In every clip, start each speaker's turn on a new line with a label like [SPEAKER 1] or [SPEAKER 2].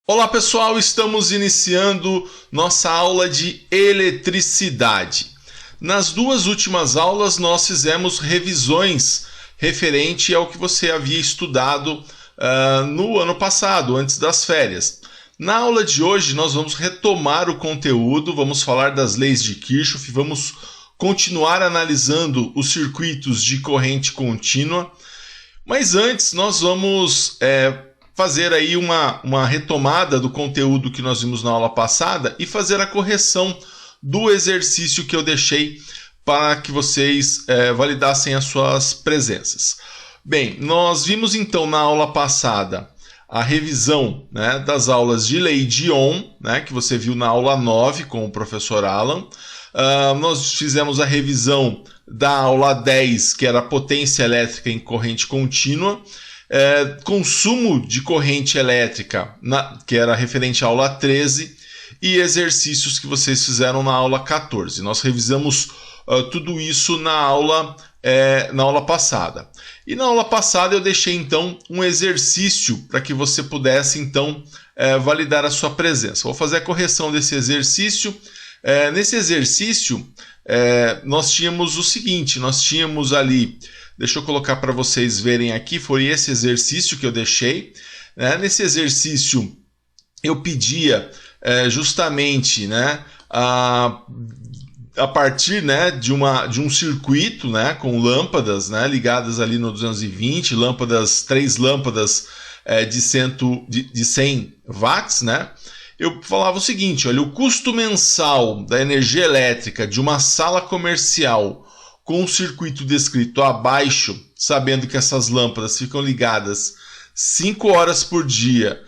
[SPEAKER 1] Olá pessoal, estamos iniciando nossa aula de eletricidade. Nas duas últimas aulas nós fizemos revisões referente ao que você havia estudado no ano passado, antes das férias. Na aula de hoje nós vamos retomar o conteúdo, vamos falar das leis de Kirchhoff, vamos continuar analisando os circuitos de corrente contínua, mas antes nós vamos fazer aí uma retomada do conteúdo que nós vimos na aula passada e fazer a correção do exercício que eu deixei para que vocês validassem as suas presenças. Bem, nós vimos então na aula passada a revisão, né, das aulas de lei de Ohm, né, que você viu na aula 9 com o professor Alan. Nós fizemos a revisão da aula 10, que era a potência elétrica em corrente contínua. Consumo de corrente elétrica, que era referente à aula 13, e exercícios que vocês fizeram na aula 14. Nós revisamos tudo isso na aula passada. E na aula passada eu deixei então um exercício para que você pudesse então validar a sua presença. Vou fazer a correção desse exercício. Nesse exercício nós tínhamos o seguinte, nós tínhamos ali... Deixa eu colocar para vocês verem aqui, foi esse exercício que eu deixei. Nesse exercício eu pedia justamente, né, a partir, né, de um circuito, né, com lâmpadas, né, ligadas ali no 220, três lâmpadas de 100 watts, né, eu falava o seguinte, olha, o custo mensal da energia elétrica de uma sala comercial com o circuito descrito abaixo, sabendo que essas lâmpadas ficam ligadas 5 horas por dia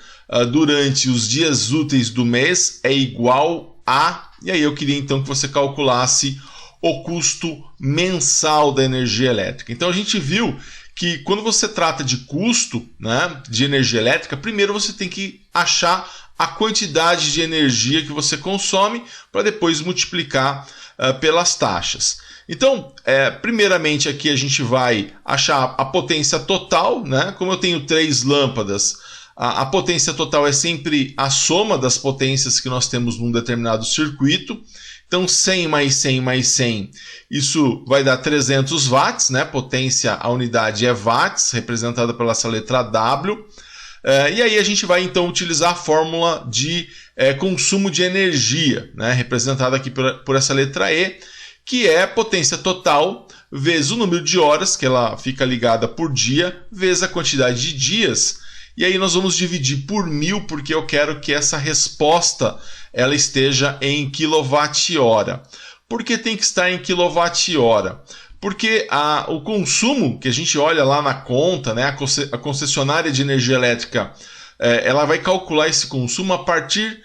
[SPEAKER 1] durante os dias úteis do mês, é igual a... E aí eu queria então que você calculasse o custo mensal da energia elétrica. Então a gente viu que quando você trata de custo, né, de energia elétrica, primeiro você tem que achar a quantidade de energia que você consome para depois multiplicar pelas taxas. Então, primeiramente aqui a gente vai achar a potência total, né? Como eu tenho 3 lâmpadas, a potência total é sempre a soma das potências que nós temos num determinado circuito. Então, 100 mais 100 mais 100, isso vai dar 300 watts, né? Potência, a unidade é watts, representada pela essa letra W. E aí a gente vai então utilizar a fórmula de consumo de energia, né? Representada aqui por essa letra E, que é potência total vezes o número de horas que ela fica ligada por dia, vezes a quantidade de dias. E aí nós vamos dividir por 1000, porque eu quero que essa resposta ela esteja em quilowatt-hora. Por que tem que estar em quilowatt-hora? Porque o consumo que a gente olha lá na conta, né, a concessionária de energia elétrica, ela vai calcular esse consumo a partir...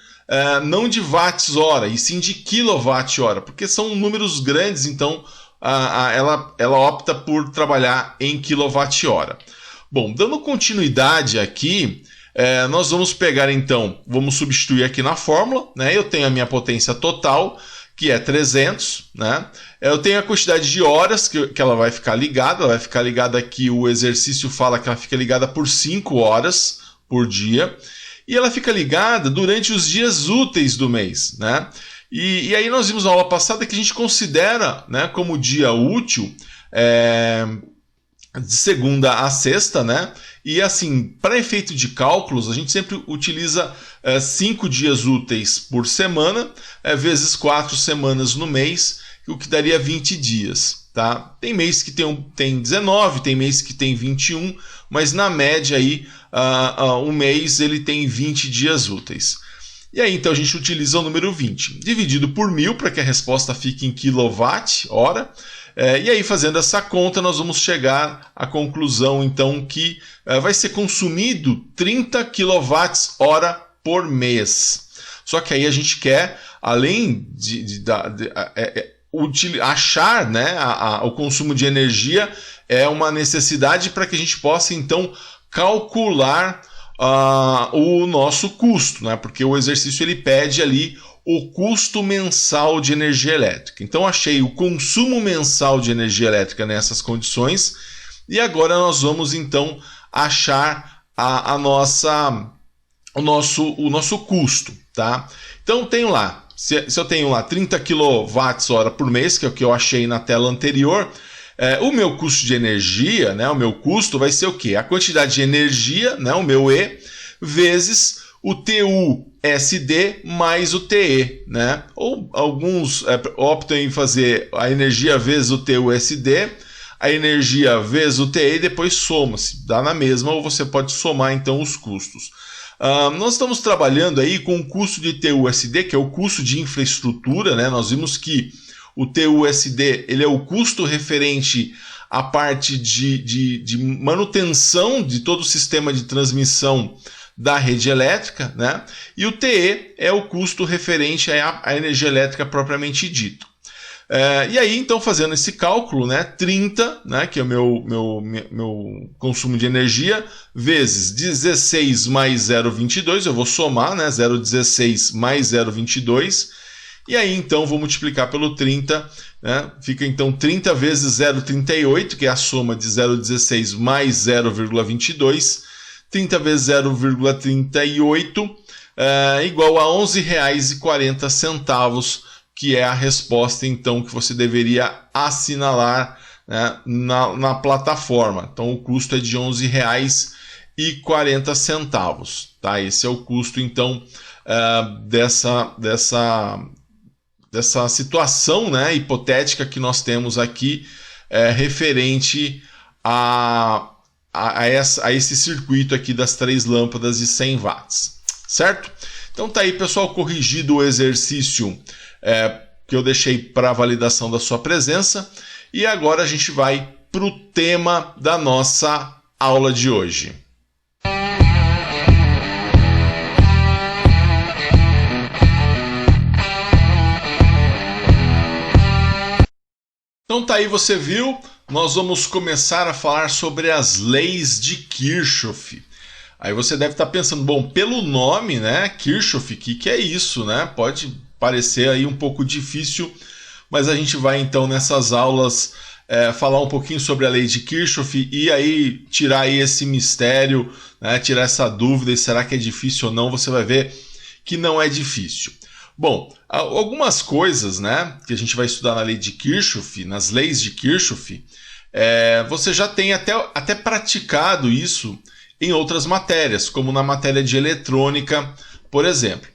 [SPEAKER 1] não de watts-hora, e sim de quilowatt-hora, porque são números grandes, então ela opta por trabalhar em quilowatt-hora. Bom, dando continuidade aqui, nós vamos pegar então, vamos substituir aqui na fórmula, né? Eu tenho a minha potência total, que é 300, né? Eu tenho a quantidade de horas que ela vai ficar ligada aqui, o exercício fala que ela fica ligada por 5 horas por dia, e ela fica ligada durante os dias úteis do mês, né? E aí nós vimos na aula passada que a gente considera, né, como dia útil de segunda a sexta, né? E assim, para efeito de cálculos, a gente sempre utiliza 5 dias úteis por semana, vezes 4 semanas no mês, o que daria 20 dias. Tá? Tem mês que tem 19, tem mês que tem 21, mas na média aí, um mês ele tem 20 dias úteis. E aí então a gente utiliza o número 20, dividido por 1000 para que a resposta fique em quilowatt-hora. E aí fazendo essa conta nós vamos chegar à conclusão então que vai ser consumido 30 kWh por mês. Só que aí a gente quer, além achar, né, o consumo de energia é uma necessidade para que a gente possa então calcular o nosso custo, né, porque o exercício ele pede ali o custo mensal de energia elétrica. Então achei o consumo mensal de energia elétrica nessas condições e agora nós vamos então achar a nossa o nosso custo, tá? Então eu tenho lá, se eu tenho lá 30 kWh por mês, que é o que eu achei na tela anterior, o meu custo de energia, né, o meu custo vai ser o quê? A quantidade de energia, né, o meu E, vezes o TUSD mais o TE, né? Ou alguns optam em fazer a energia vezes o TUSD, a energia vezes o TE e depois soma-se, dá na mesma, ou você pode somar então os custos. Nós estamos trabalhando aí com o custo de TUSD, que é o custo de infraestrutura, né? Nós vimos que o TUSD ele é o custo referente à parte de manutenção de todo o sistema de transmissão da rede elétrica, né? E o TE é o custo referente à energia elétrica propriamente dito. E aí, então, fazendo esse cálculo, né, 30, né, que é o meu consumo de energia, vezes 16 mais 0,22, eu vou somar, né, 0,16 mais 0,22, e aí, então, vou multiplicar pelo 30, né, fica, então, 30 vezes 0,38, que é a soma de 0,16 mais 0,22, 30 vezes 0,38, igual a R$ 11,40, que é a resposta, então, que você deveria assinalar, né, na plataforma. Então, o custo é de R$ 11,40. Tá? Esse é o custo, então, dessa situação, né, hipotética que nós temos aqui, referente a esse circuito aqui das 3 lâmpadas de 100 watts. Certo? Então tá aí, pessoal, corrigido o exercício que eu deixei para validação da sua presença. E agora a gente vai para o tema da nossa aula de hoje. Então tá aí, você viu? Nós vamos começar a falar sobre as leis de Kirchhoff. Aí você deve estar pensando, bom, pelo nome, né, Kirchhoff, que é isso, né? Pode parecer aí um pouco difícil, mas a gente vai então nessas aulas falar um pouquinho sobre a lei de Kirchhoff e aí tirar aí esse mistério, né, tirar essa dúvida, e será que é difícil ou não? Você vai ver que não é difícil. Bom, algumas coisas, né, que a gente vai estudar na lei de Kirchhoff, nas leis de Kirchhoff, você já tem até praticado isso em outras matérias, como na matéria de eletrônica, por exemplo.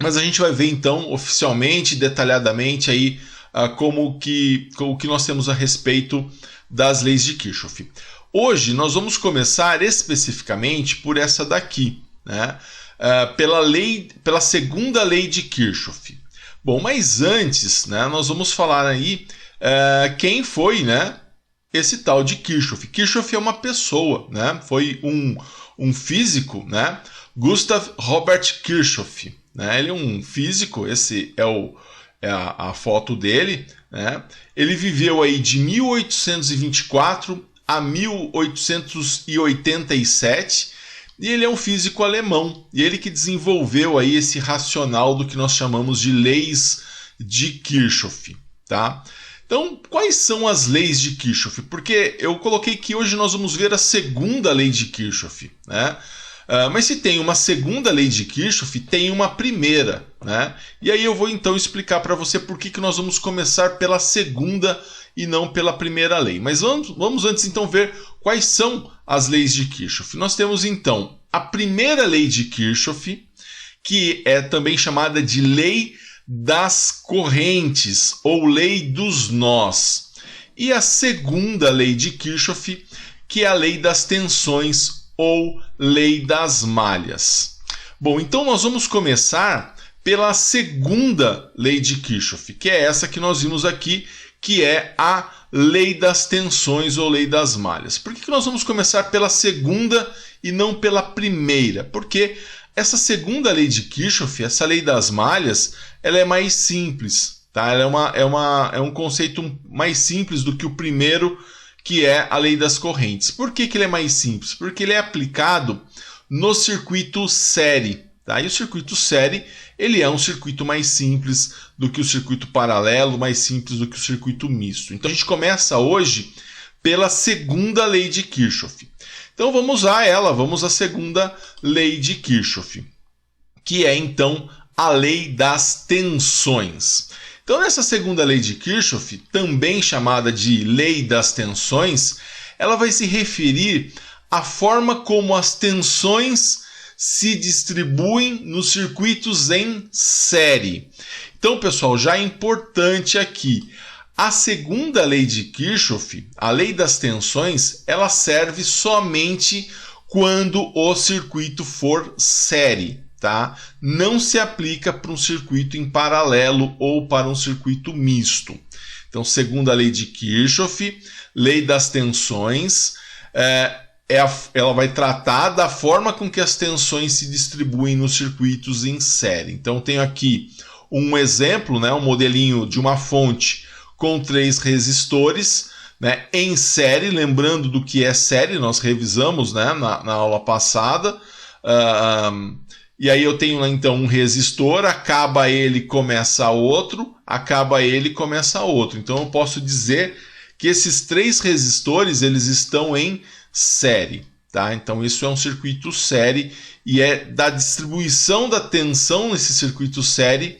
[SPEAKER 1] Mas a gente vai ver então oficialmente, detalhadamente aí como que nós temos a respeito das leis de Kirchhoff. Hoje nós vamos começar especificamente por essa daqui, né? Pela segunda lei de Kirchhoff. Bom, mas antes, né, nós vamos falar aí quem foi, né, esse tal de Kirchhoff. Kirchhoff é uma pessoa, né? Foi um físico, né? Gustav Robert Kirchhoff. Né? Ele é um físico, esse é a foto dele. Né? Ele viveu aí de 1824 a 1887 e ele é um físico alemão. E ele que desenvolveu aí esse racional do que nós chamamos de leis de Kirchhoff. Tá? Então, quais são as leis de Kirchhoff? Porque eu coloquei que hoje nós vamos ver a segunda lei de Kirchhoff, né? Mas se tem uma segunda lei de Kirchhoff, tem uma primeira, né? E aí eu vou então explicar para você por que nós vamos começar pela segunda e não pela primeira lei. Mas vamos antes então ver quais são as leis de Kirchhoff. Nós temos então a primeira lei de Kirchhoff, que é também chamada de lei das correntes ou lei dos nós. E a segunda lei de Kirchhoff, que é a lei das tensões ou lei das malhas. Bom, então nós vamos começar pela segunda lei de Kirchhoff, que é essa que nós vimos aqui, que é a lei das tensões ou lei das malhas. Por que nós vamos começar pela segunda e não pela primeira? Porque essa segunda lei de Kirchhoff, essa lei das malhas, ela é mais simples, tá? Ela é um conceito mais simples do que o primeiro, que é a lei das correntes. Por que ele é mais simples? Porque ele é aplicado no circuito série. Tá? E o circuito série ele é um circuito mais simples do que o circuito paralelo, mais simples do que o circuito misto. Então a gente começa hoje pela segunda lei de Kirchhoff. Então vamos usar ela, vamos à segunda lei de Kirchhoff, que é então a lei das tensões. Então nessa segunda lei de Kirchhoff, também chamada de lei das tensões, ela vai se referir à forma como as tensões se distribuem nos circuitos em série. Então, pessoal, já é importante aqui, a segunda lei de Kirchhoff, a lei das tensões, ela serve somente quando o circuito for série, tá? Não se aplica para um circuito em paralelo ou para um circuito misto. Então, segunda lei de Kirchhoff, lei das tensões, ela vai tratar da forma com que as tensões se distribuem nos circuitos em série. Então, tenho aqui um exemplo, né, um modelinho de uma fonte com 3 resistores, né, em série. Lembrando do que é série, nós revisamos, né, na aula passada. E aí eu tenho então um resistor, acaba ele, começa outro, acaba ele, começa outro. Então eu posso dizer que esses 3 resistores eles estão em série, tá? Então isso é um circuito série e é da distribuição da tensão nesse circuito série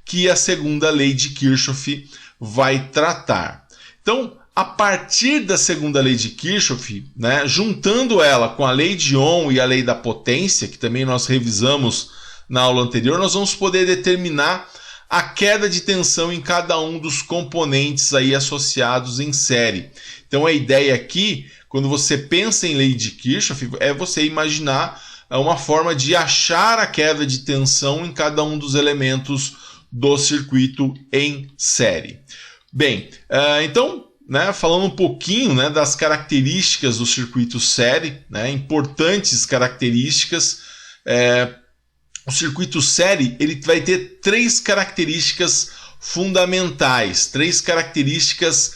[SPEAKER 1] que a segunda lei de Kirchhoff vai tratar. Então, a partir da segunda lei de Kirchhoff, né, juntando ela com a lei de Ohm e a lei da potência, que também nós revisamos na aula anterior, nós vamos poder determinar a queda de tensão em cada um dos componentes aí associados em série. Então a ideia aqui, quando você pensa em lei de Kirchhoff, é você imaginar uma forma de achar a queda de tensão em cada um dos elementos do circuito em série. Bem, então, né, falando um pouquinho, né, das características do circuito série, né, importantes características, o circuito série ele vai ter 3 características fundamentais, 3 características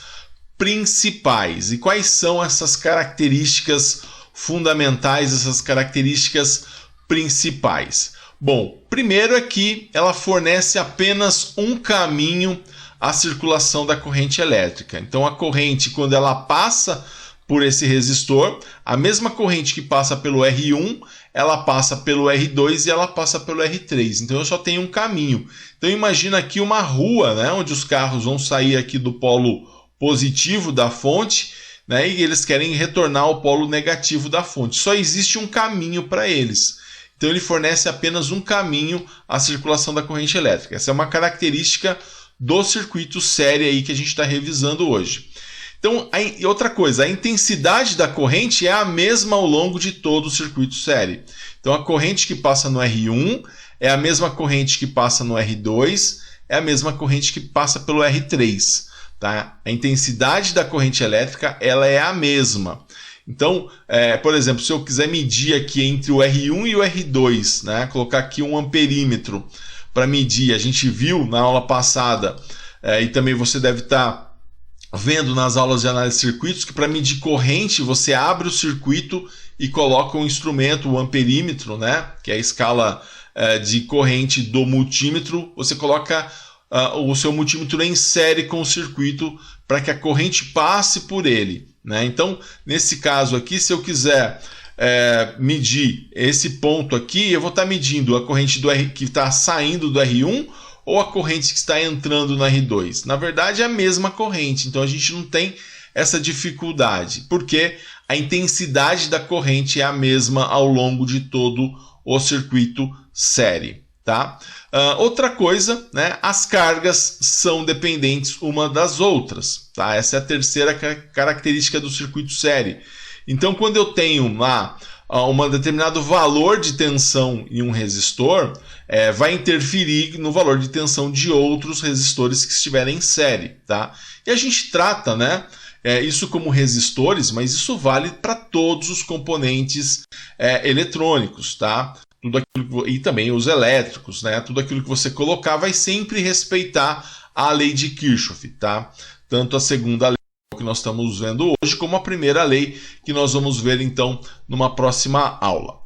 [SPEAKER 1] principais. E quais são essas características fundamentais, essas características principais? Bom, primeiro é que ela fornece apenas um caminho à circulação da corrente elétrica. Então a corrente, quando ela passa por esse resistor, a mesma corrente que passa pelo R1, ela passa pelo R2 e ela passa pelo R3. Então eu só tenho um caminho. Então imagina aqui uma rua, né, onde os carros vão sair aqui do polo positivo da fonte, né, e eles querem retornar ao polo negativo da fonte. Só existe um caminho para eles. Então ele fornece apenas um caminho à circulação da corrente elétrica. Essa é uma característica do circuito série aí que a gente está revisando hoje. Então, outra coisa, a intensidade da corrente é a mesma ao longo de todo o circuito série. Então a corrente que passa no R1 é a mesma corrente que passa no R2, é a mesma corrente que passa pelo R3. Tá? A intensidade da corrente elétrica ela é a mesma. Então, por exemplo, se eu quiser medir aqui entre o R1 e o R2, né, colocar aqui um amperímetro para medir, a gente viu na aula passada, e também você deve estar vendo nas aulas de análise de circuitos, que para medir corrente você abre o circuito e coloca um instrumento, o amperímetro, né, que é a escala de corrente do multímetro, você coloca o seu multímetro em série com o circuito para que a corrente passe por ele. Né? Então, nesse caso aqui, se eu quiser medir esse ponto aqui, eu vou estar medindo a corrente que está saindo do R1 ou a corrente que está entrando no R2. Na verdade, é a mesma corrente, então a gente não tem essa dificuldade, porque a intensidade da corrente é a mesma ao longo de todo o circuito série. Tá? Outra coisa, né, as cargas são dependentes uma das outras. Tá? Essa é a terceira característica do circuito série. Então, quando eu tenho lá um determinado valor de tensão em um resistor, vai interferir no valor de tensão de outros resistores que estiverem em série. Tá? E a gente trata, né, isso como resistores, mas isso vale para todos os componentes eletrônicos. Tá? Tudo aquilo, e também os elétricos, né? Tudo aquilo que você colocar vai sempre respeitar a lei de Kirchhoff, tá? Tanto a segunda lei que nós estamos vendo hoje, como a primeira lei que nós vamos ver então numa próxima aula.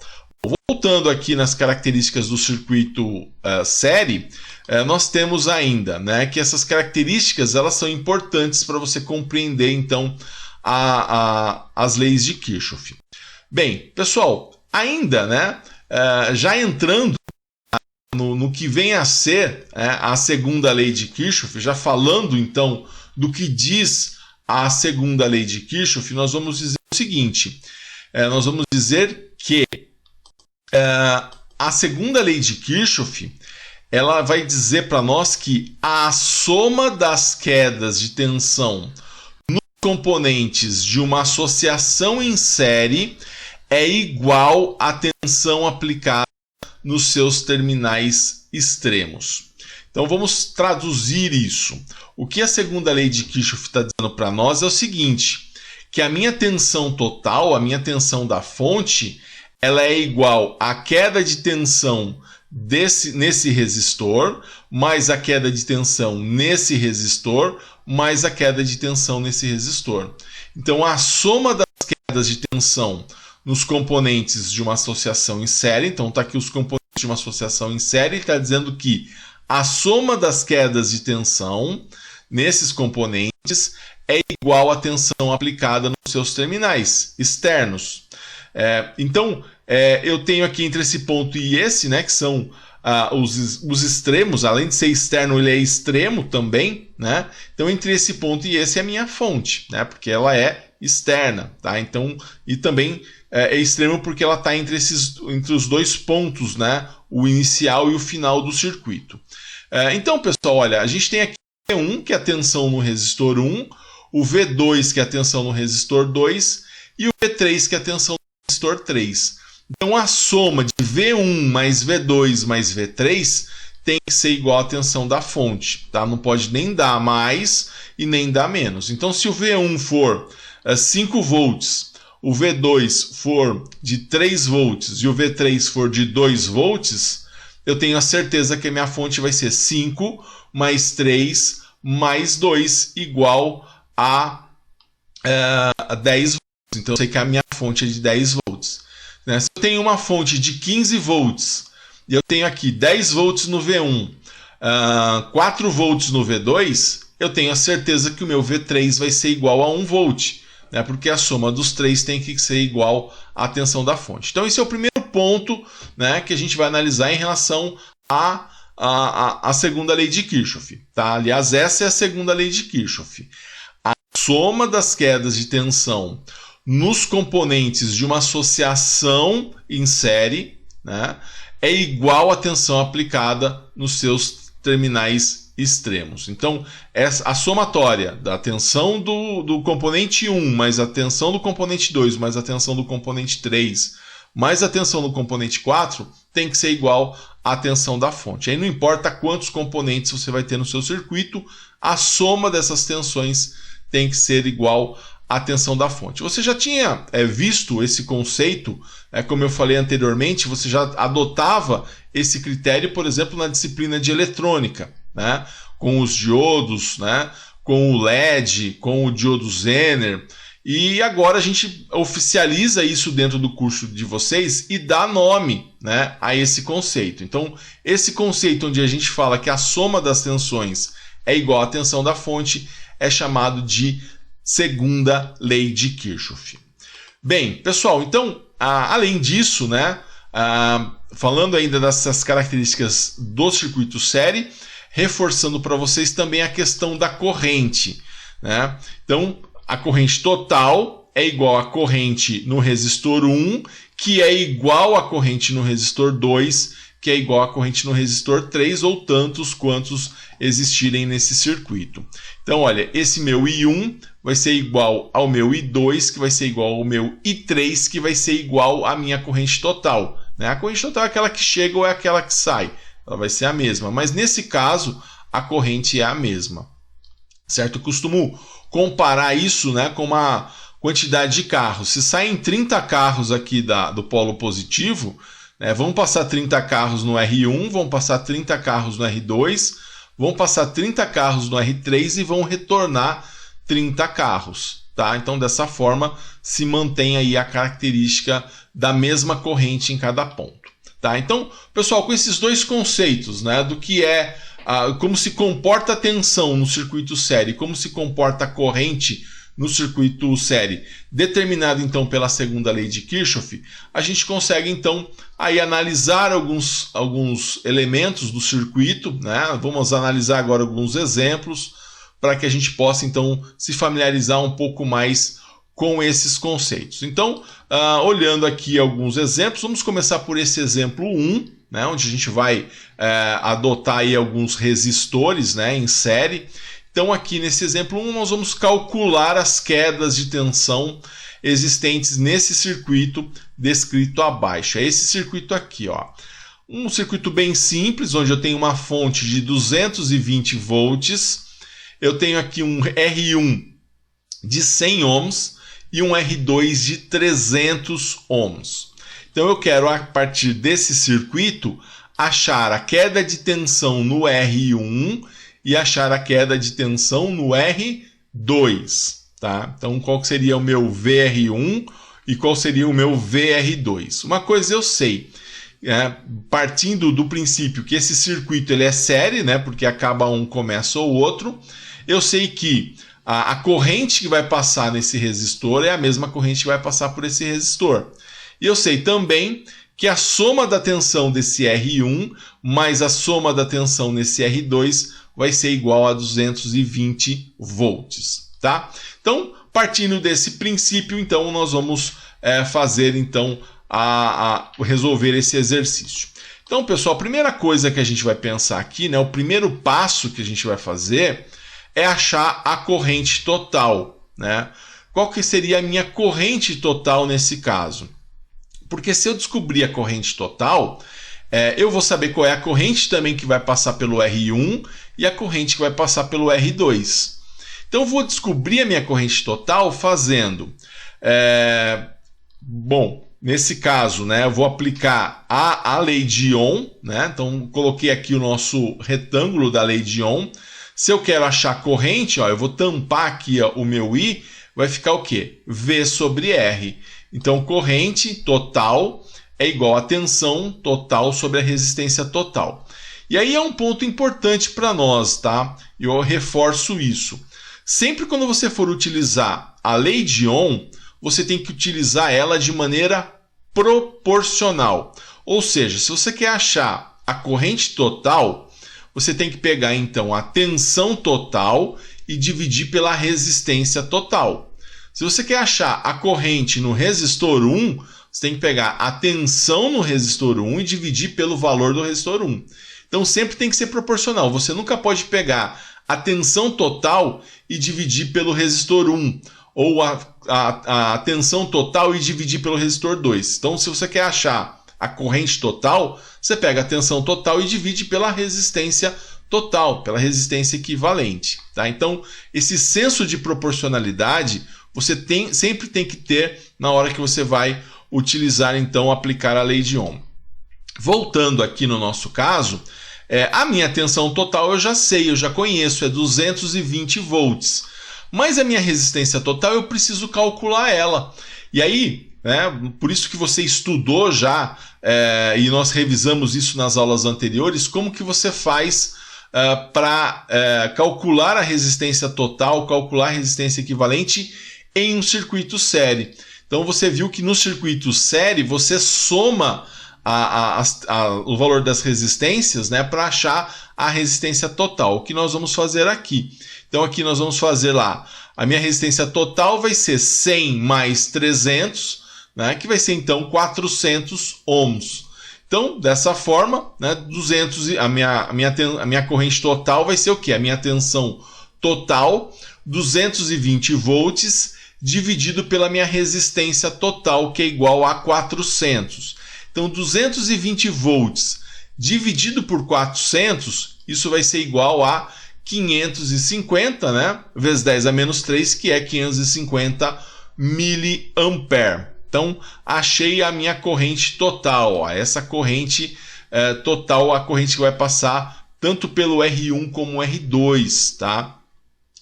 [SPEAKER 1] Voltando aqui nas características do circuito série, nós temos ainda, né, que essas características elas são importantes para você compreender então as leis de Kirchhoff. Bem, pessoal, ainda, né, já entrando no que vem a ser a segunda lei de Kirchhoff, já falando então do que diz a segunda lei de Kirchhoff, nós vamos dizer o seguinte, nós vamos dizer que a segunda lei de Kirchhoff, ela vai dizer para nós que a soma das quedas de tensão nos componentes de uma associação em série é igual à tensão aplicada nos seus terminais extremos. Então vamos traduzir isso. O que a segunda lei de Kirchhoff está dizendo para nós é o seguinte, que a minha tensão total, a minha tensão da fonte, ela é igual à queda de tensão nesse resistor, mais a queda de tensão nesse resistor, mais a queda de tensão nesse resistor. Então a soma das quedas de tensão nos componentes de uma associação em série, então está aqui os componentes de uma associação em série, está dizendo que a soma das quedas de tensão nesses componentes é igual à tensão aplicada nos seus terminais externos. Então, eu tenho aqui entre esse ponto e esse, né, que são os extremos, além de ser externo, ele é extremo também, né? Então, entre esse ponto e esse é a minha fonte, né, porque ela é externa, tá? Então, e também é extremo porque ela está entre os dois pontos, né, o inicial e o final do circuito. Então, pessoal, olha, a gente tem aqui o V1, que é a tensão no resistor 1, o V2, que é a tensão no resistor 2, e o V3, que é a tensão no resistor 3. Então, a soma de V1 mais V2 mais V3 tem que ser igual à tensão da fonte, tá? Não pode nem dar mais e nem dar menos. Então, se o V1 for 5 volts, o V2 for de 3 volts e o V3 for de 2 volts, eu tenho a certeza que a minha fonte vai ser 5 mais 3 mais 2 igual a 10 volts. Então, eu sei que a minha fonte é de 10 volts. Se eu tenho uma fonte de 15 volts e eu tenho aqui 10 volts no V1, 4 volts no V2, eu tenho a certeza que o meu V3 vai ser igual a 1 volt, né? Porque a soma dos três tem que ser igual à tensão da fonte. Então, esse é o primeiro ponto, né, que a gente vai analisar em relação à segunda lei de Kirchhoff. Tá? Aliás, essa é a segunda lei de Kirchhoff. A soma das quedas de tensão nos componentes de uma associação em série, né, é igual à tensão aplicada nos seus terminais extremos. Então, a somatória da tensão do componente 1 mais a tensão do componente 2 mais a tensão do componente 3 mais a tensão do componente 4 tem que ser igual à tensão da fonte. Aí não importa quantos componentes você vai ter no seu circuito, a soma dessas tensões tem que ser igual à tensão da fonte. Você já tinha visto esse conceito, como eu falei anteriormente, você já adotava esse critério, por exemplo, na disciplina de eletrônica, né? Com os diodos, né? Com o LED, com o diodo Zener. E agora a gente oficializa isso dentro do curso de vocês e dá nome, né, a esse conceito. Então, esse conceito onde a gente fala que a soma das tensões é igual à tensão da fonte é chamado de segunda lei de Kirchhoff. Bem, pessoal, então, além disso, né, falando ainda dessas características do circuito série, reforçando para vocês também a questão da corrente, né? Então, a corrente total é igual à corrente no resistor 1, que é igual à corrente no resistor 2, que é igual à corrente no resistor 3, ou tantos quantos existirem nesse circuito. Então, olha, esse meu I1 vai ser igual ao meu I2, que vai ser igual ao meu I3, que vai ser igual à minha corrente total, né? A corrente total é aquela que chega ou é aquela que sai. Ela vai ser a mesma, mas nesse caso, a corrente é a mesma. Certo? Eu costumo comparar isso, né, com uma quantidade de carros. Se saem 30 carros aqui do polo positivo, né, vão passar 30 carros no R1, vão passar 30 carros no R2, vão passar 30 carros no R3 e vão retornar 30 carros. Tá? Então, dessa forma, se mantém aí a característica da mesma corrente em cada ponto. Tá? Então, pessoal, com esses dois conceitos, né, do que como se comporta a tensão no circuito série, como se comporta a corrente no circuito série, determinado então pela segunda lei de Kirchhoff, a gente consegue então aí analisar alguns elementos do circuito, né? Vamos analisar agora alguns exemplos para que a gente possa então se familiarizar um pouco mais com esses conceitos. Então, olhando aqui alguns exemplos, vamos começar por esse exemplo 1, né, onde a gente vai adotar aí alguns resistores, né, em série. Então, aqui nesse exemplo 1, nós vamos calcular as quedas de tensão existentes nesse circuito descrito abaixo. É esse circuito aqui, ó. Um circuito bem simples, onde eu tenho uma fonte de 220 volts, eu tenho aqui um R1 de 100 ohms e um R2 de 300 ohms. Então eu quero, a partir desse circuito, achar a queda de tensão no R1 e achar a queda de tensão no R2. Tá? Então qual seria o meu VR1 e qual seria o meu VR2? Uma coisa eu sei, partindo do princípio que esse circuito ele é série, né, porque acaba um, começa o outro, eu sei que a corrente que vai passar nesse resistor é a mesma corrente que vai passar por esse resistor. E eu sei também que a soma da tensão desse R1 mais a soma da tensão nesse R2 vai ser igual a 220 volts. Tá? Então, partindo desse princípio, então, nós vamos fazer então resolver esse exercício. Então, pessoal, a primeira coisa que a gente vai pensar aqui, né, o primeiro passo que a gente vai fazer é achar a corrente total, né? Qual que seria a minha corrente total nesse caso? Porque se eu descobrir a corrente total, eu vou saber qual é a corrente também que vai passar pelo R1 e a corrente que vai passar pelo R2. Então eu vou descobrir a minha corrente total fazendo... Bom, nesse caso, né, eu vou aplicar a lei de Ohm, né? Então coloquei aqui o nosso retângulo da lei de Ohm. Se eu quero achar a corrente, ó, eu vou tampar aqui, ó, o meu I, vai ficar o quê? V sobre R. Então, corrente total é igual a tensão total sobre a resistência total. E aí é um ponto importante para nós, tá? Eu reforço isso. Sempre quando você for utilizar a lei de Ohm, você tem que utilizar ela de maneira proporcional. Ou seja, se você quer achar a corrente total, você tem que pegar, então, a tensão total e dividir pela resistência total. Se você quer achar a corrente no resistor 1, você tem que pegar a tensão no resistor 1 e dividir pelo valor do resistor 1. Então, sempre tem que ser proporcional. Você nunca pode pegar a tensão total e dividir pelo resistor 1, ou a tensão total e dividir pelo resistor 2. Então, se você quer achar a corrente total, você pega a tensão total e divide pela resistência total, pela resistência equivalente. Tá? Então, esse senso de proporcionalidade você sempre tem que ter na hora que você vai utilizar, então, aplicar a lei de Ohm. Voltando aqui no nosso caso, a minha tensão total eu já sei, eu já conheço, é 220 volts. Mas a minha resistência total eu preciso calcular ela. E aí, por isso que você estudou já, e nós revisamos isso nas aulas anteriores, como que você faz para calcular a resistência total, calcular a resistência equivalente em um circuito série. Então você viu que no circuito série você soma o valor das resistências, né, para achar a resistência total. O que nós vamos fazer aqui? Então aqui nós vamos fazer lá, a minha resistência total vai ser 100 mais 300, né, que vai ser então 400 ohms. Então, dessa forma, né, a minha corrente total vai ser o quê? A minha tensão total, 220 volts, dividido pela minha resistência total, que é igual a 400. Então, 220 volts dividido por 400, isso vai ser igual a 550, né, vezes 10 a menos 3, que é 550 miliampere. Então, achei a minha corrente total. Ó. Essa corrente total, a corrente que vai passar tanto pelo R1 como R2. Tá?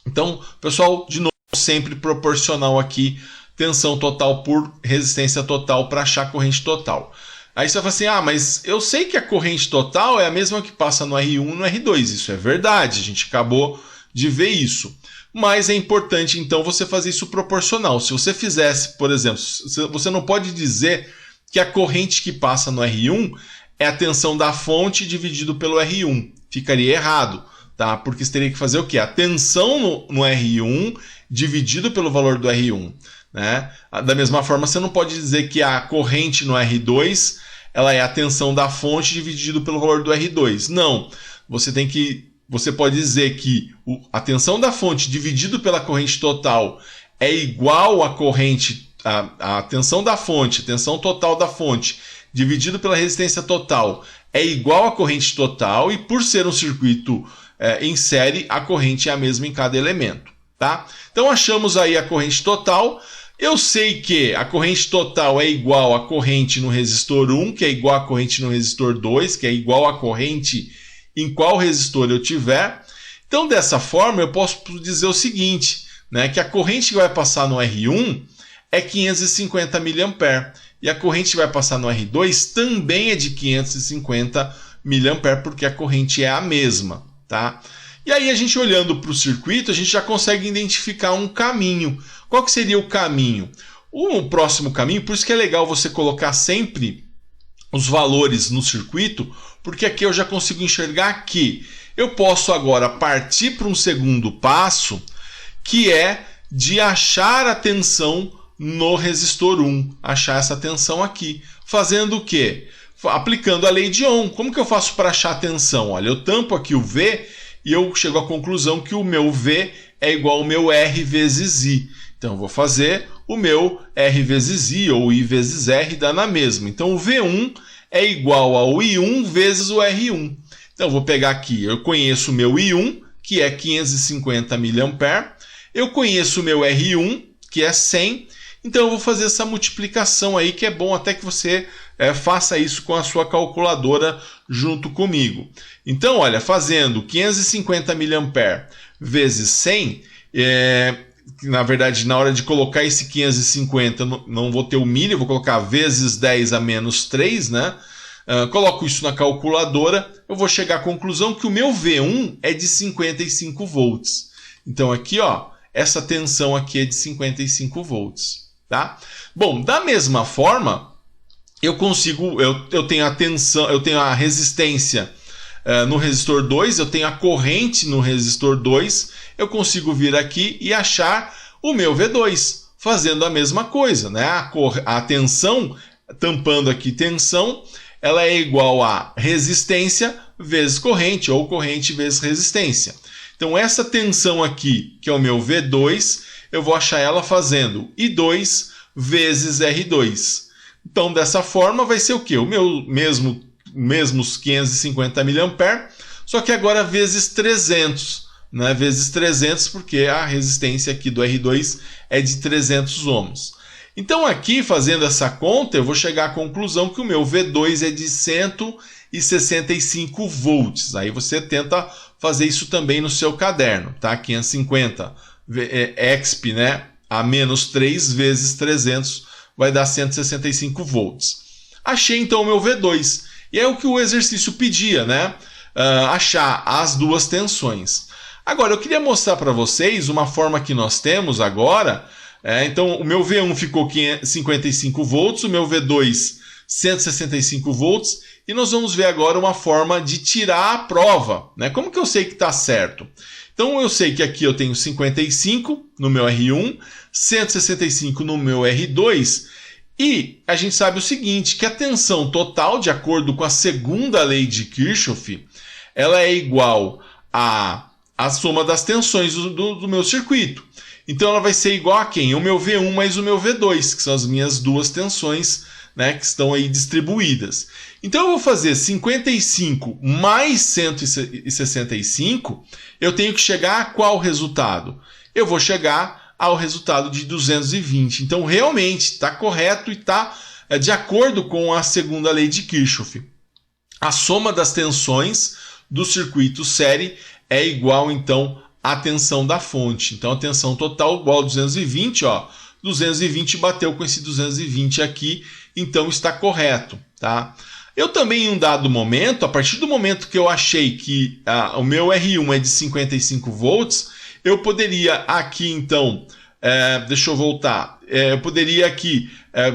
[SPEAKER 1] Então, pessoal, de novo, sempre proporcional aqui, tensão total por resistência total para achar a corrente total. Aí você vai falar assim, mas eu sei que a corrente total é a mesma que passa no R1 e no R2. Isso é verdade, a gente acabou de ver isso. mas é importante então você fazer isso proporcional. Se você fizesse, por exemplo, você não pode dizer que a corrente que passa no R1 é a tensão da fonte dividido pelo R1. Ficaria errado, tá? Porque você teria que fazer o quê? A tensão no R1 dividido pelo valor do R1. Né? Da mesma forma, você não pode dizer que a corrente no R2 ela é a tensão da fonte dividido pelo valor do R2. Não. Você pode dizer que a tensão da fonte dividido pela corrente total é igual à corrente, a tensão da fonte, a tensão total da fonte, dividido pela resistência total, é igual à corrente total, e por ser um circuito em série, a corrente é a mesma em cada elemento. Tá? Então achamos aí a corrente total. Eu sei que a corrente total é igual à corrente no resistor 1, que é igual à corrente no resistor 2, que é igual à corrente em qual resistor eu tiver. Então, dessa forma, eu posso dizer o seguinte, né, que a corrente que vai passar no R1 é 550 mA, e a corrente que vai passar no R2 também é de 550 mA, porque a corrente é a mesma. Tá? E aí, a gente olhando para o circuito, a gente já consegue identificar um caminho. Qual que seria o caminho? O próximo caminho, por isso que é legal você colocar sempre os valores no circuito, porque aqui eu já consigo enxergar que eu posso agora partir para um segundo passo, que é de achar a tensão no resistor 1, achar essa tensão aqui. Fazendo o quê? Aplicando a lei de Ohm. Como que eu faço para achar a tensão? Olha, eu tampo aqui o V e eu chego à conclusão que o meu V é igual ao meu R vezes I. Então eu vou fazer o meu R vezes I, ou I vezes R, dá na mesma. Então o V1 é igual ao I1 vezes o R1. Então eu vou pegar aqui, eu conheço o meu I1, que é 550 mA, eu conheço o meu R1, que é 100, então eu vou fazer essa multiplicação aí, que é bom até que você faça isso com a sua calculadora junto comigo. Então, olha, fazendo 550 mA vezes 100, na verdade, na hora de colocar esse 550, não vou ter o milho, vou colocar vezes 10 a menos 3, né? Coloco isso na calculadora, eu vou chegar à conclusão que o meu V1 é de 55 volts. Então aqui, ó, essa tensão aqui é de 55 volts, tá? Bom, da mesma forma, eu tenho a tensão, eu tenho a resistência no resistor 2, eu tenho a corrente no resistor 2, eu consigo vir aqui e achar o meu V2, fazendo a mesma coisa, né? A tensão, tampando aqui tensão, ela é igual a resistência vezes corrente, ou corrente vezes resistência. Então essa tensão aqui, que é o meu V2, eu vou achar ela fazendo I2 vezes R2. Então dessa forma vai ser o quê? O meu mesmos 550 mA, só que agora vezes 300, né? Vezes 300, porque a resistência aqui do R2 é de 300 ohms. Então aqui, fazendo essa conta, eu vou chegar à conclusão que o meu V2 é de 165 volts. Aí você tenta fazer isso também no seu caderno, tá? 550 exp, né? A menos 3 vezes 300 vai dar 165 volts. Achei então o meu V2. E é o que o exercício pedia, né? Achar as duas tensões. Agora, eu queria mostrar para vocês uma forma que nós temos agora. Então, o meu V1 ficou 55 volts, o meu V2 165 volts. E nós vamos ver agora uma forma de tirar a prova, né? Como que eu sei que está certo? Então, eu sei que aqui eu tenho 55 no meu R1, 165 no meu R2. E a gente sabe o seguinte, que a tensão total, de acordo com a segunda lei de Kirchhoff, ela é igual à soma das tensões do meu circuito. Então ela vai ser igual a quem? O meu V1 mais o meu V2, que são as minhas duas tensões, né, que estão aí distribuídas. Então eu vou fazer 55 mais 165, eu tenho que chegar a qual resultado? Eu vou chegar ao resultado de 220. Então realmente está correto e está de acordo com a segunda lei de Kirchhoff. A soma das tensões do circuito série é igual então à tensão da fonte. Então a tensão total igual a 220, ó. 220 bateu com esse 220 aqui, então está correto, tá? Eu também, em um dado momento, a partir do momento que eu achei que o meu R1 é de 55 volts, eu poderia aqui então, deixa eu voltar, eu poderia aqui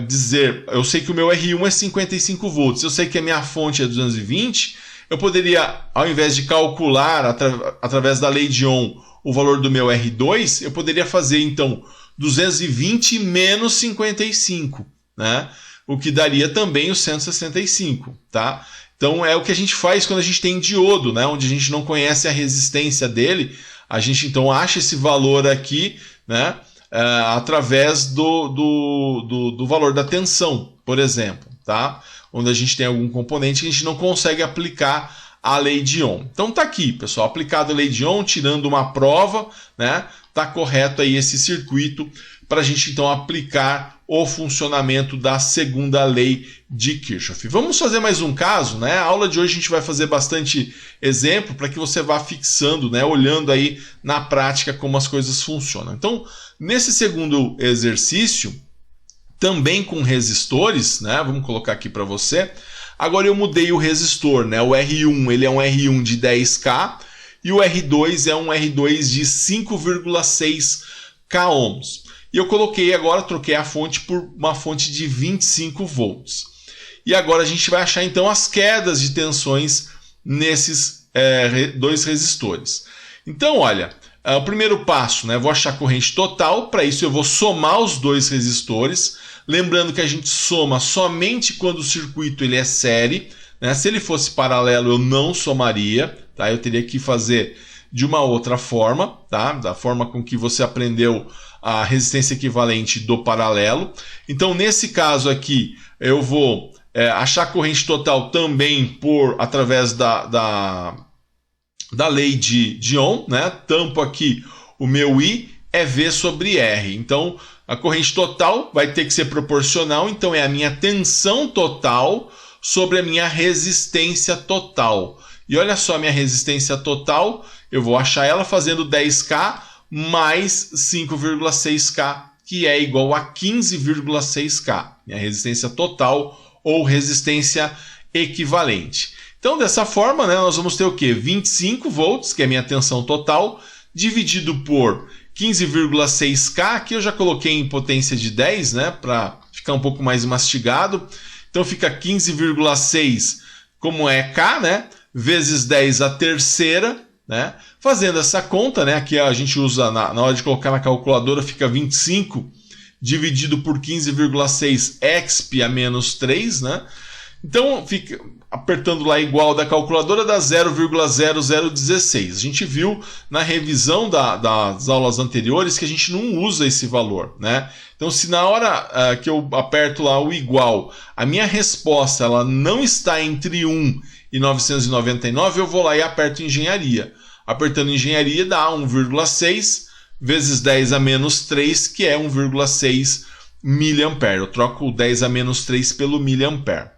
[SPEAKER 1] dizer, eu sei que o meu R1 é 55 volts, eu sei que a minha fonte é 220, eu poderia, ao invés de calcular através da lei de Ohm o valor do meu R2, eu poderia fazer então 220 menos 55, né? O que daria também os 165, tá? Então é o que a gente faz quando a gente tem diodo, né? Onde a gente não conhece a resistência dele, a gente então acha esse valor aqui, né? Através do valor da tensão, por exemplo, tá? Onde a gente tem algum componente que a gente não consegue aplicar a lei de Ohm. Então tá aqui, pessoal, aplicado a lei de Ohm, tirando uma prova, né? Tá correto aí esse circuito para a gente então aplicar o funcionamento da segunda lei de Kirchhoff. Vamos fazer mais um caso, né? A aula de hoje a gente vai fazer bastante exemplo para que você vá fixando, né? Olhando aí na prática como as coisas funcionam. Então, nesse segundo exercício, também com resistores, né? Vamos colocar aqui para você. Agora eu mudei o resistor, né? O R1 ele é um R1 de 10K e o R2 é um R2 de 5,6 K ohms. E eu coloquei agora, troquei a fonte por uma fonte de 25 volts. E agora a gente vai achar então as quedas de tensões nesses dois resistores. Então, olha, o primeiro passo, né? Vou achar a corrente total. Para isso eu vou somar os dois resistores. Lembrando que a gente soma somente quando o circuito ele é série, né? Se ele fosse paralelo eu não somaria, tá? Eu teria que fazer de uma outra forma, tá? Da forma com que você aprendeu a resistência equivalente do paralelo. Então, nesse caso aqui, eu vou achar a corrente total também através da lei de Ohm, né? Tampo aqui o meu I, é V sobre R. Então, a corrente total vai ter que ser proporcional, então é a minha tensão total sobre a minha resistência total. E olha só a minha resistência total, eu vou achar ela fazendo 10K mais 5,6K, que é igual a 15,6K. Minha resistência total ou resistência equivalente. Então, dessa forma, né, nós vamos ter o quê? 25 volts, que é a minha tensão total, dividido por 15,6K, aqui eu já coloquei em potência de 10, né, para ficar um pouco mais mastigado. Então fica 15,6, como é K, né, vezes 10 a terceira, né? Fazendo essa conta, né, aqui a gente usa, na hora de colocar na calculadora, fica 25 dividido por 15,6 exp a menos 3, né? Então, fica apertando lá igual da calculadora, dá 0,0016. A gente viu na revisão das aulas anteriores que a gente não usa esse valor, né? Então, se na hora que eu aperto lá o igual, a minha resposta ela não está entre 1 e 999, eu vou lá e aperto engenharia. Apertando engenharia dá 1,6 vezes 10 a menos 3, que é 1,6 mA. Eu troco o 10 a menos 3 pelo miliampere.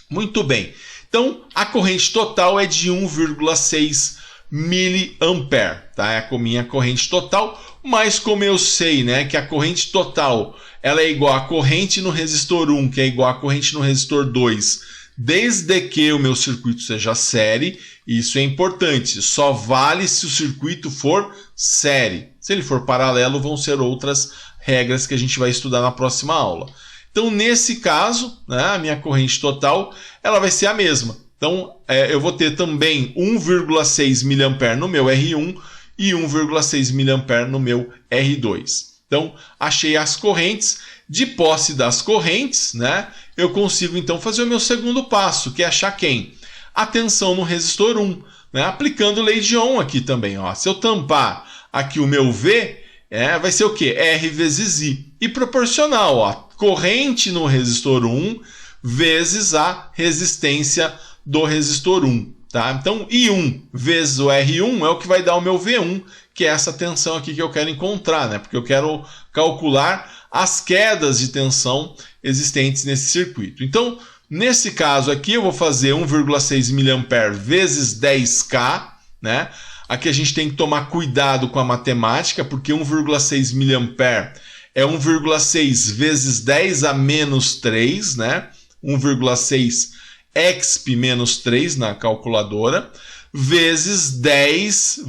[SPEAKER 1] Muito bem. Então, a corrente total é de 1,6 miliampere, tá? É a minha corrente total, mas como eu sei, né, que a corrente total ela é igual à corrente no resistor 1, que é igual à corrente no resistor 2, desde que o meu circuito seja série, isso é importante, só vale se o circuito for série. Se ele for paralelo, vão ser outras regras que a gente vai estudar na próxima aula. Então, nesse caso, né, a minha corrente total ela vai ser a mesma. Então, eu vou ter também 1,6 mA no meu R1 e 1,6 mA no meu R2. Então, achei as correntes. De posse das correntes, né, eu consigo então fazer o meu segundo passo, que é achar quem? A tensão no resistor 1, né, aplicando lei de Ohm aqui também. Ó. Se eu tampar aqui o meu V, vai ser o quê? R vezes I. E proporcional, ó, corrente no resistor 1 vezes a resistência do resistor 1. Tá? Então, I1 vezes o R1 é o que vai dar o meu V1, que é essa tensão aqui que eu quero encontrar, né? Porque eu quero calcular as quedas de tensão existentes nesse circuito. Então, nesse caso aqui, eu vou fazer 1,6 mA vezes 10K, né? Aqui a gente tem que tomar cuidado com a matemática, porque 1,6 mA é 1,6 vezes 10 a menos 3, né? 1,6 exp menos 3 na calculadora, vezes 10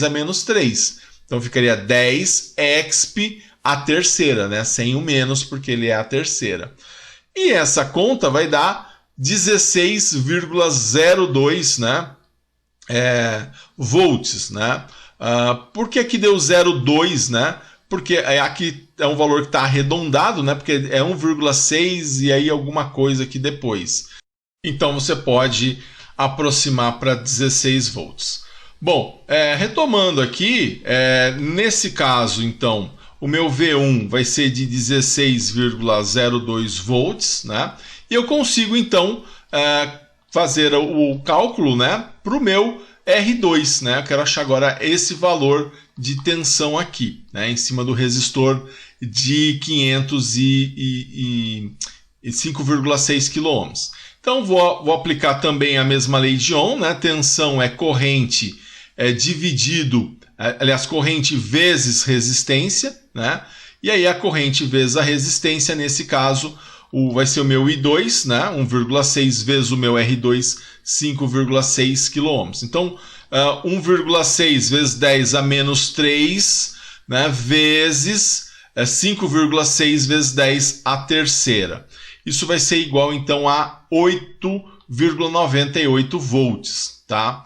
[SPEAKER 1] a menos 3. Então ficaria 10 exp a terceira, né? Sem o menos, porque ele é a terceira. E essa conta vai dar 16,02, né? Volts, né? Por que aqui deu 0,2, né? Porque aqui é um valor que está arredondado, né? Porque é 1,6 e aí alguma coisa aqui depois. Então você pode aproximar para 16 volts. Bom, retomando aqui, nesse caso, então, o meu V1 vai ser de 16,02 volts, né? E eu consigo, então, fazer o cálculo, né, para o meu R2, né? Eu quero achar agora esse valor de tensão aqui, né, em cima do resistor de 505,6 kΩ. Então vou aplicar também a mesma lei de Ohm, né? Tensão é corrente dividido, aliás, corrente vezes resistência, né? E aí a corrente vezes a resistência, nesse caso, vai ser o meu I2, né? 1,6 vezes o meu R2, 5,6 kΩ. Então, 1,6 vezes 10 a menos 3, né? Vezes 5,6 vezes 10 a terceira. Isso vai ser igual, então, a 8,98 volts, tá?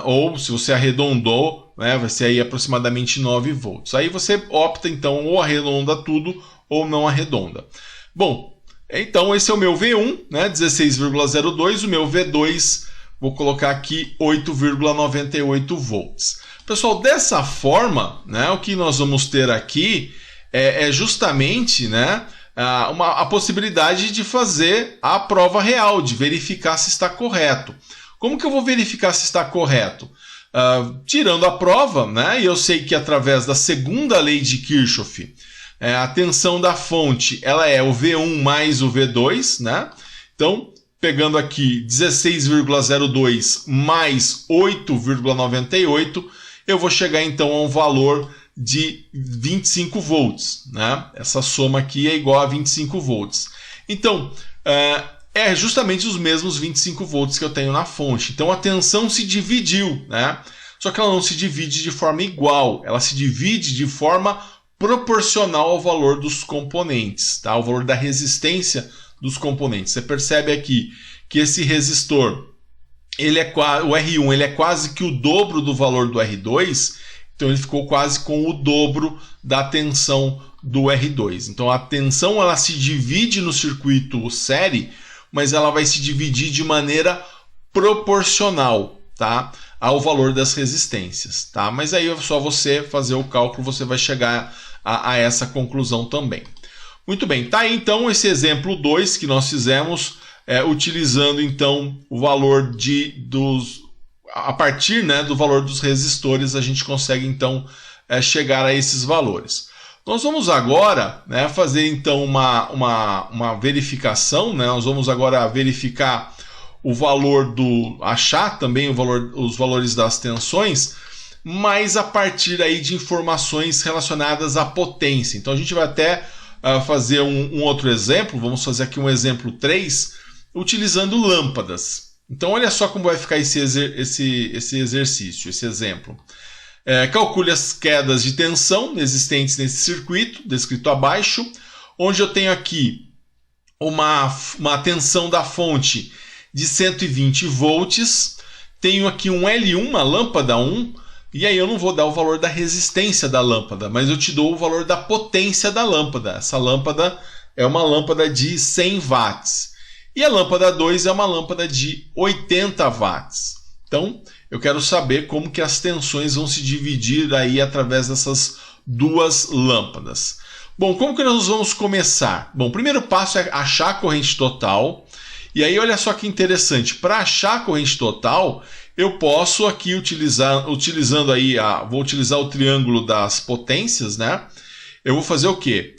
[SPEAKER 1] Ou, se você arredondou, né, vai ser aí aproximadamente 9 volts. Aí você opta, então, ou arredonda tudo ou não arredonda. Bom, então esse é o meu V1, né, 16,02, o meu V2, vou colocar aqui 8,98 volts. Pessoal, dessa forma, né, o que nós vamos ter aqui é justamente, né, a possibilidade de fazer a prova real, de verificar se está correto. Como que eu vou verificar se está correto? Tirando a prova, né, e eu sei que através da segunda lei de Kirchhoff, a tensão da fonte ela é o V1 mais o V2, né? Então, pegando aqui 16,02 mais 8,98, eu vou chegar então a um valor de 25 volts, né? Essa soma aqui é igual a 25 volts. Então, é justamente os mesmos 25 volts que eu tenho na fonte. Então a tensão se dividiu, né? Só que ela não se divide de forma igual, ela se divide de forma proporcional ao valor dos componentes, tá? O valor da resistência dos componentes. Você percebe aqui que esse resistor, o R1, ele é quase que o dobro do valor do R2, então ele ficou quase com o dobro da tensão do R2. Então a tensão ela se divide no circuito série, mas ela vai se dividir de maneira proporcional, tá, ao valor das resistências, tá? Mas aí é só você fazer o cálculo, você vai chegar a essa conclusão também. Muito bem, tá aí então esse exemplo 2 que nós fizemos, utilizando então o valor a partir, né, do valor dos resistores, a gente consegue então chegar a esses valores. Nós vamos agora, né, fazer então uma verificação, né? Nós vamos agora verificar o valor achar também os valores das tensões, mas a partir aí de informações relacionadas à potência. Então a gente vai até fazer um outro exemplo, vamos fazer aqui um exemplo 3, utilizando lâmpadas. Então olha só como vai ficar esse exercício, esse exemplo. Calcule as quedas de tensão existentes nesse circuito, descrito abaixo, onde eu tenho aqui uma tensão da fonte de 120 volts, tenho aqui um L1, uma lâmpada 1, e aí eu não vou dar o valor da resistência da lâmpada, mas eu te dou o valor da potência da lâmpada. Essa lâmpada é uma lâmpada de 100 watts. E a lâmpada 2 é uma lâmpada de 80 watts. Então, eu quero saber como que as tensões vão se dividir aí através dessas duas lâmpadas. Bom, como que nós vamos começar? Bom, o primeiro passo é achar a corrente total. E aí, olha só que interessante. Para achar a corrente total, eu posso aqui utilizando aí, vou utilizar o triângulo das potências, né? Eu vou fazer o quê?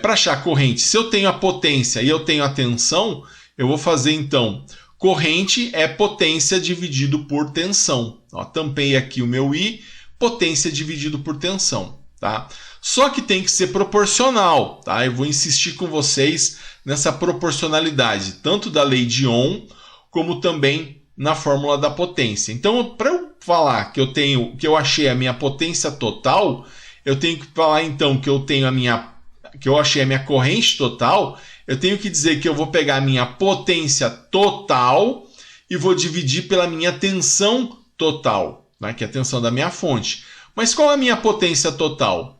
[SPEAKER 1] Para achar a corrente, se eu tenho a potência e eu tenho a tensão, eu vou fazer então, corrente é potência dividido por tensão. Ó, tampei aqui o meu I, potência dividido por tensão, tá? Só que tem que ser proporcional, tá? Eu vou insistir com vocês nessa proporcionalidade, tanto da lei de Ohm, como também na fórmula da potência. Então, para eu falar que eu achei a minha potência total, eu tenho que falar então que eu achei a minha corrente total, eu tenho que dizer que eu vou pegar a minha potência total e vou dividir pela minha tensão total, né, que é a tensão da minha fonte. Mas qual é a minha potência total?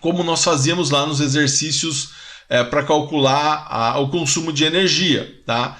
[SPEAKER 1] Como nós fazíamos lá nos exercícios para calcular o consumo de energia, tá?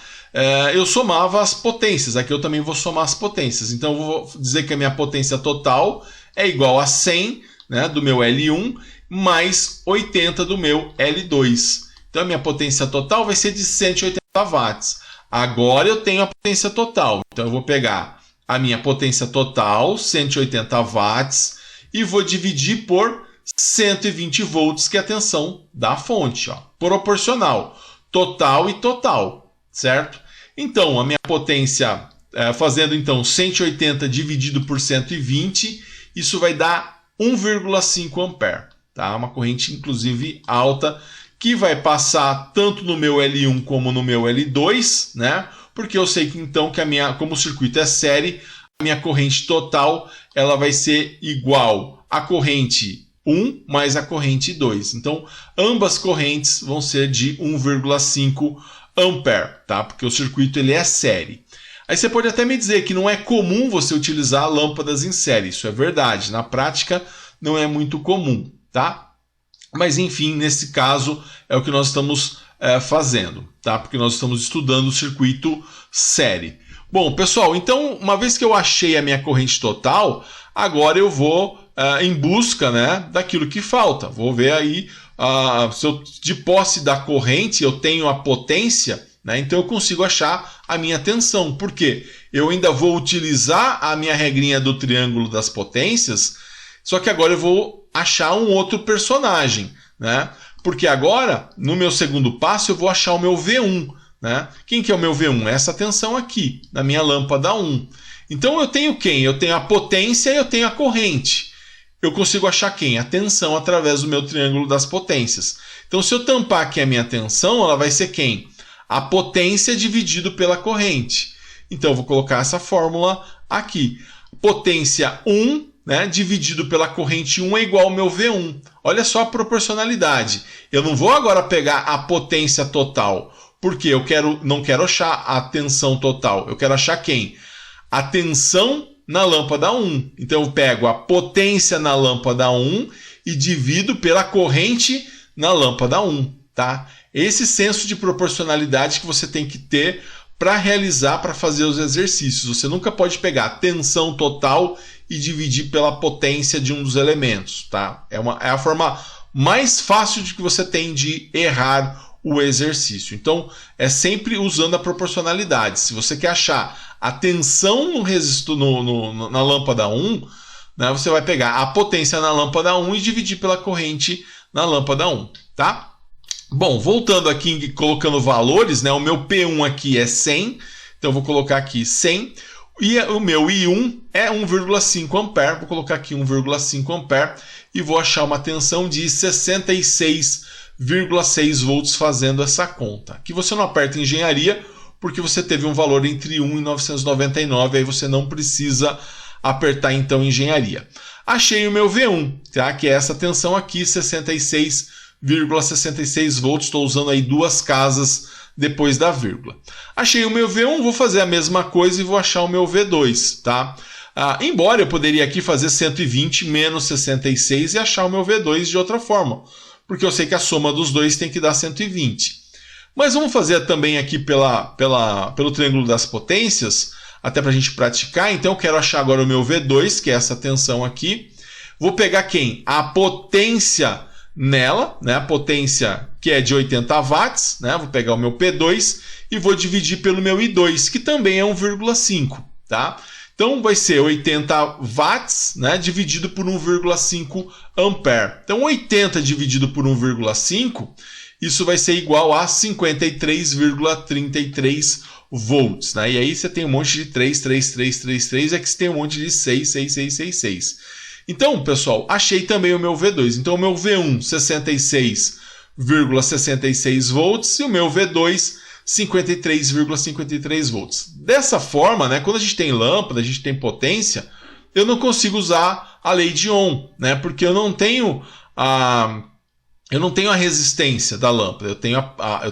[SPEAKER 1] Eu somava as potências, aqui eu também vou somar as potências. Então eu vou dizer que a minha potência total é igual a 100, né, do meu L1 mais 80 do meu L2. Então a minha potência total vai ser de 180 watts. Agora eu tenho a potência total. Então eu vou pegar a minha potência total, 180 watts, e vou dividir por 120 volts, que é a tensão da fonte, ó, proporcional, total e total, certo? Então, a minha potência, fazendo então 180 dividido por 120, isso vai dar 1,5 ampere, tá? Uma corrente, inclusive, alta, que vai passar tanto no meu L1 como no meu L2, né? Porque eu sei que então que como o circuito é série, a minha corrente total ela vai ser igual à corrente 1 mais a corrente 2. Então, ambas correntes vão ser de 1,5 ampere, tá? Porque o circuito ele é série. Aí você pode até me dizer que não é comum você utilizar lâmpadas em série. Isso é verdade. Na prática, não é muito comum, tá? Mas, enfim, nesse caso, é o que nós estamos fazendo, tá? Porque nós estamos estudando o circuito série. Bom, pessoal, então, uma vez que eu achei a minha corrente total, agora eu vou em busca, né, daquilo que falta. Vou ver aí, se eu, de posse da corrente, eu tenho a potência, né, então eu consigo achar a minha tensão. Por quê? Eu ainda vou utilizar a minha regrinha do triângulo das potências, só que agora eu vou achar um outro personagem, né? Porque agora, no meu segundo passo, eu vou achar o meu V1. Né? Quem que é o meu V1? Essa tensão aqui, na minha lâmpada 1. Então eu tenho quem? Eu tenho a potência e eu tenho a corrente. Eu consigo achar quem? A tensão através do meu triângulo das potências. Então se eu tampar aqui a minha tensão, ela vai ser quem? A potência dividido pela corrente. Então eu vou colocar essa fórmula aqui. Potência 1, né, dividido pela corrente 1 é igual ao meu V1. Olha só a proporcionalidade. Eu não vou agora pegar a potência total, porque eu não quero achar a tensão total. Eu quero achar quem? A tensão na lâmpada 1. Então eu pego a potência na lâmpada 1 e divido pela corrente na lâmpada 1. Tá? Esse senso de proporcionalidade que você tem que ter para fazer os exercícios. Você nunca pode pegar a tensão total e dividir pela potência de um dos elementos. Tá? É a forma mais fácil de que você tem de errar o exercício. Então, é sempre usando a proporcionalidade. Se você quer achar a tensão no resistor, na lâmpada 1, né, você vai pegar a potência na lâmpada 1 e dividir pela corrente na lâmpada 1. Tá? Bom, voltando aqui, colocando valores, né, o meu P1 aqui é 100, então eu vou colocar aqui 100, e o meu I1 é 1,5 ampere, vou colocar aqui 1,5 ampere, e vou achar uma tensão de 66,6 volts fazendo essa conta. Aqui você não aperta engenharia, porque você teve um valor entre 1 e 999, aí você não precisa apertar então engenharia. Achei o meu V1, tá? Que é essa tensão aqui, 66,66 volts, estou usando aí duas casas depois da vírgula. Achei o meu V1, vou fazer a mesma coisa e vou achar o meu V2, tá? Embora eu poderia aqui fazer 120 menos 66 e achar o meu V2 de outra forma, porque eu sei que a soma dos dois tem que dar 120. Mas vamos fazer também aqui pelo triângulo das potências, até para a gente praticar. Então eu quero achar agora o meu V2, que é essa tensão aqui. Vou pegar quem? A potência nela, né? A potência que é de 80 watts, né? Vou pegar o meu P2 e vou dividir pelo meu I2, que também é 1,5, tá? Então vai ser 80 watts, né, dividido por 1,5 ampere. Então 80 dividido por 1,5, isso vai ser igual a 53,33 volts. Né? E aí você tem um monte de 3, 3, 3, 3, 3, aqui você tem um monte de 6, 6, 6, 6, 6. Então, pessoal, achei também o meu V2. Então o meu V1, 66,66 volts, e o meu V2, 53,53 volts. Dessa forma, né, quando a gente tem lâmpada, a gente tem potência, eu não consigo usar a lei de Ohm, né? Porque eu não tenho a resistência da lâmpada, eu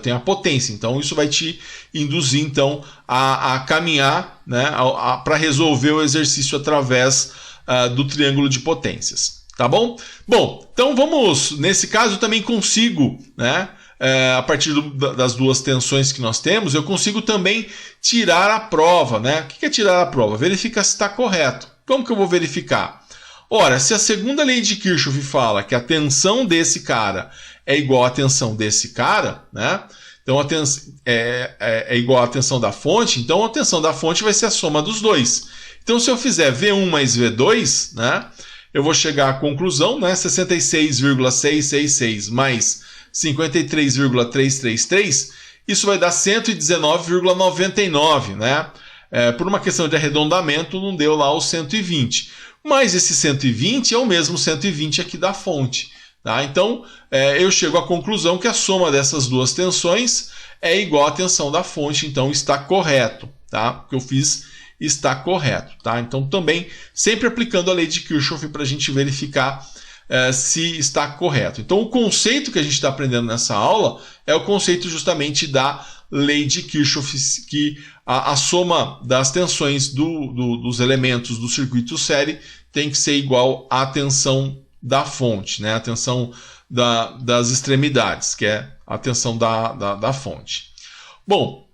[SPEAKER 1] tenho a potência. Então isso vai te induzir então a caminhar, né, para resolver o exercício através do triângulo de potências. Tá bom? Bom, então vamos, nesse caso eu também consigo, né, a partir das duas tensões que nós temos, eu consigo também tirar a prova, né? O que é tirar a prova? Verificar se está correto. Como que eu vou verificar? Ora, se a segunda lei de Kirchhoff fala que a tensão desse cara é igual à tensão desse cara, né? Então é igual à tensão da fonte, então a tensão da fonte vai ser a soma dos dois. Então se eu fizer V1 mais V2, né, eu vou chegar à conclusão, né, 66,666 mais 53,333, isso vai dar 119,99, né? Por uma questão de arredondamento, não deu lá os 120. Mas esse 120 é o mesmo 120 aqui da fonte. Tá? Então, eu chego à conclusão que a soma dessas duas tensões é igual à tensão da fonte, então está correto. Tá? O que eu fiz está correto. Tá? Então, também, sempre aplicando a lei de Kirchhoff para a gente verificar se está correto. Então, o conceito que a gente está aprendendo nessa aula é o conceito justamente da lei de Kirchhoff, que a soma das tensões dos elementos do circuito série tem que ser igual à tensão da fonte, né? A tensão das extremidades, que é a tensão da fonte. Bom,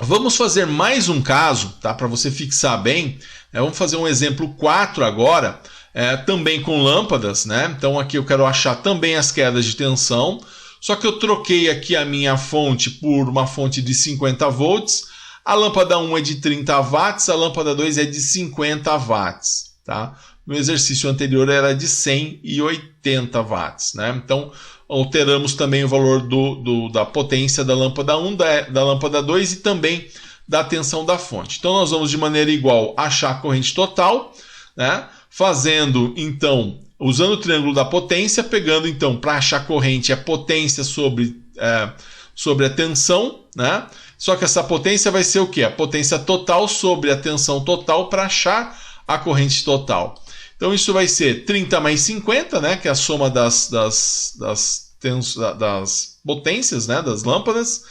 [SPEAKER 1] vamos fazer mais um caso, tá? Para você fixar bem. Vamos fazer um exemplo 4 agora, também com lâmpadas, né? Então aqui eu quero achar também as quedas de tensão, só que eu troquei aqui a minha fonte por uma fonte de 50 volts, a lâmpada 1 é de 30 watts, a lâmpada 2 é de 50 watts, tá? No exercício anterior era de 180 watts, né? Então alteramos também o valor da potência da lâmpada 1, da lâmpada 2 e também da tensão da fonte. Então nós vamos de maneira igual achar a corrente total, né? Fazendo então, usando o triângulo da potência, pegando então para achar a corrente a potência sobre a tensão, né? Só que essa potência vai ser o quê? A potência total sobre a tensão total para achar a corrente total. Então isso vai ser 30 mais 50, né? Que é a soma das potências, né? Das lâmpadas,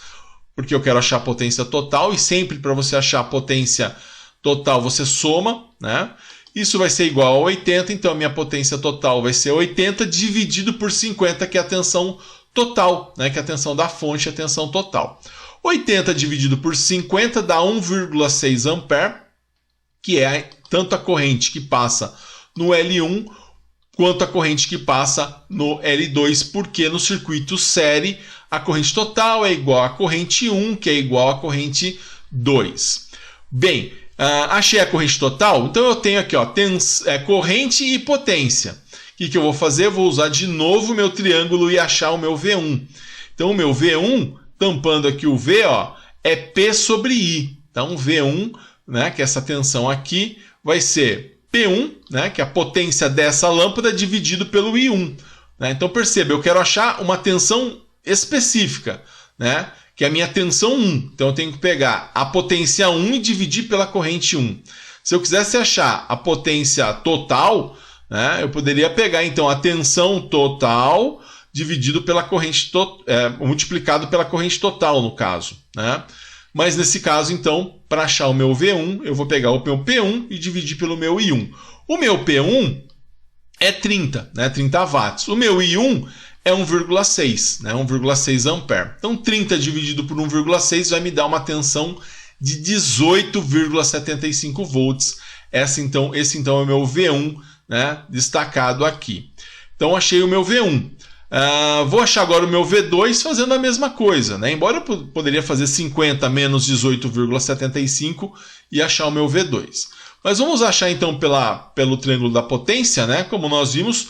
[SPEAKER 1] porque eu quero achar a potência total, e sempre para você achar a potência total você soma, né? Isso vai ser igual a 80, então a minha potência total vai ser 80 dividido por 50, que é a tensão total, né? Que é a tensão da fonte, a tensão total. 80 dividido por 50 dá 1,6 ampere, que é tanto a corrente que passa no L1 quanto a corrente que passa no L2, porque no circuito série a corrente total é igual à corrente 1, que é igual à corrente 2. Bem, achei a corrente total, então eu tenho aqui ó, corrente e potência. O que eu vou fazer? Eu vou usar de novo o meu triângulo e achar o meu V1. Então o meu V1, tampando aqui o V, ó, é P sobre I. Então V1, né, que é essa tensão aqui, vai ser P1, né, que é a potência dessa lâmpada, dividido pelo I1. Né? Então perceba, eu quero achar uma tensão específica, né, que é a minha tensão 1. Então eu tenho que pegar a potência 1 e dividir pela corrente 1. Se eu quisesse achar a potência total, né, eu poderia pegar então a tensão total dividido pela corrente multiplicado pela corrente total, no caso, né? Mas nesse caso, então, para achar o meu V1, eu vou pegar o meu P1 e dividir pelo meu I1. O meu P1 é 30, né? 30 watts. O meu I1 é 1,6, né? 1,6 ampere. Então 30 dividido por 1,6 vai me dar uma tensão de 18,75 volts. Esse então é o meu V1, né? Destacado aqui. Então achei o meu V1. Vou achar agora o meu V2 fazendo a mesma coisa, né? Embora eu poderia fazer 50 menos 18,75 e achar o meu V2. Mas vamos achar então pelo triângulo da potência, né? Como nós vimos,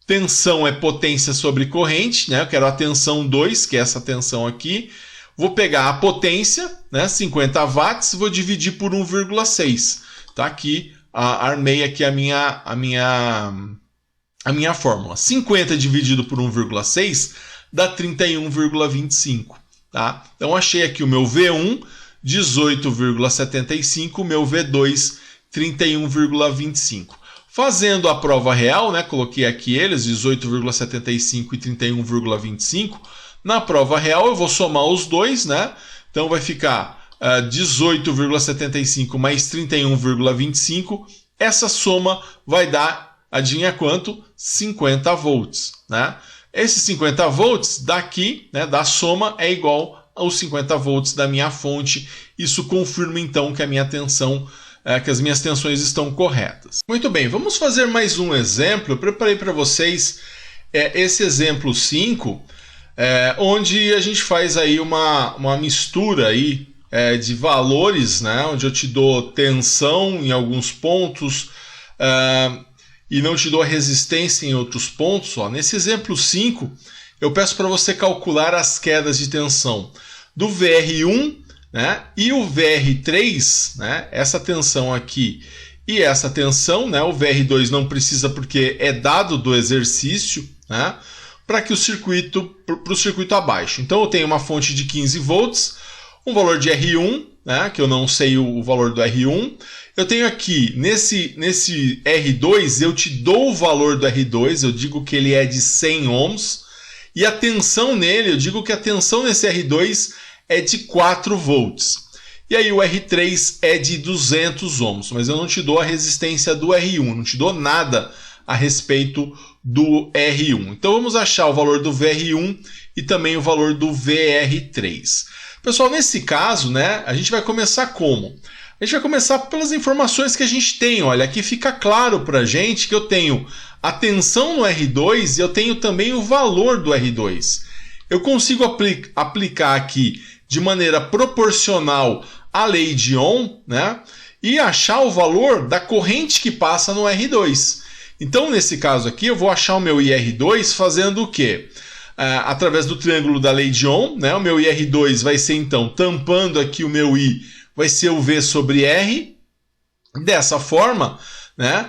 [SPEAKER 1] tensão é potência sobre corrente, né? Eu quero a tensão 2, que é essa tensão aqui. Vou pegar a potência, né? 50 watts, vou dividir por 1,6. Tá aqui, armei aqui a minha fórmula. 50 dividido por 1,6 dá 31,25. Tá? Então achei aqui o meu V1, 18,75, o meu V2, 31,25. Fazendo a prova real, né, coloquei aqui eles, 18,75 e 31,25. Na prova real eu vou somar os dois, né? Então vai ficar 18,75 mais 31,25. Essa soma vai dar, adivinha quanto? 50 volts, né? Esses 50 volts daqui, né, da soma, é igual aos 50 volts da minha fonte. Isso confirma então que a minha tensão, que as minhas tensões estão corretas. Muito bem, vamos fazer mais um exemplo. Eu preparei para vocês esse exemplo 5, onde a gente faz aí uma mistura aí, de valores, né, onde eu te dou tensão em alguns pontos e não te dou a resistência em outros pontos. Ó. Nesse exemplo 5, eu peço para você calcular as quedas de tensão do VR1, né, e o VR3, né, essa tensão aqui e essa tensão, né, o VR2 não precisa porque é dado do exercício, né, para o circuito abaixo. Então eu tenho uma fonte de 15 volts, um valor de R1, né, que eu não sei o valor do R1. Eu tenho aqui, nesse R2, eu te dou o valor do R2, eu digo que ele é de 100 ohms, e a tensão nele, eu digo que a tensão nesse R2 é de 4 volts. E aí o R3 é de 200 ohms, mas eu não te dou a resistência do R1, não te dou nada a respeito do R1. Então vamos achar o valor do VR1 e também o valor do VR3. Pessoal, nesse caso, né, a gente vai começar como? A gente vai começar pelas informações que a gente tem. Olha, aqui fica claro para a gente que eu tenho a tensão no R2 e eu tenho também o valor do R2. Eu consigo aplicar aqui de maneira proporcional a lei de Ohm, né, e achar o valor da corrente que passa no R2. Então, nesse caso aqui, eu vou achar o meu IR2 fazendo o quê? Através do triângulo da lei de Ohm, né, o meu IR2 vai ser, então, tampando aqui o meu I, vai ser o V sobre R. Dessa forma, né,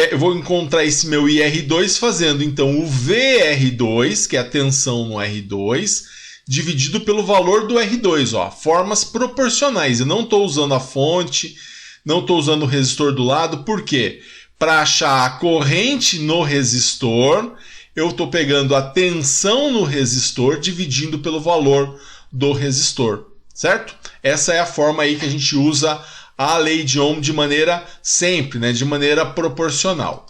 [SPEAKER 1] eu vou encontrar esse meu IR2 fazendo, então, o VR2, que é a tensão no R2, dividido pelo valor do R2, ó, formas proporcionais. Eu não estou usando a fonte, não estou usando o resistor do lado. Por quê? Para achar a corrente no resistor, eu estou pegando a tensão no resistor, dividindo pelo valor do resistor, certo? Essa é a forma aí que a gente usa a lei de Ohm de maneira sempre, né, de maneira proporcional.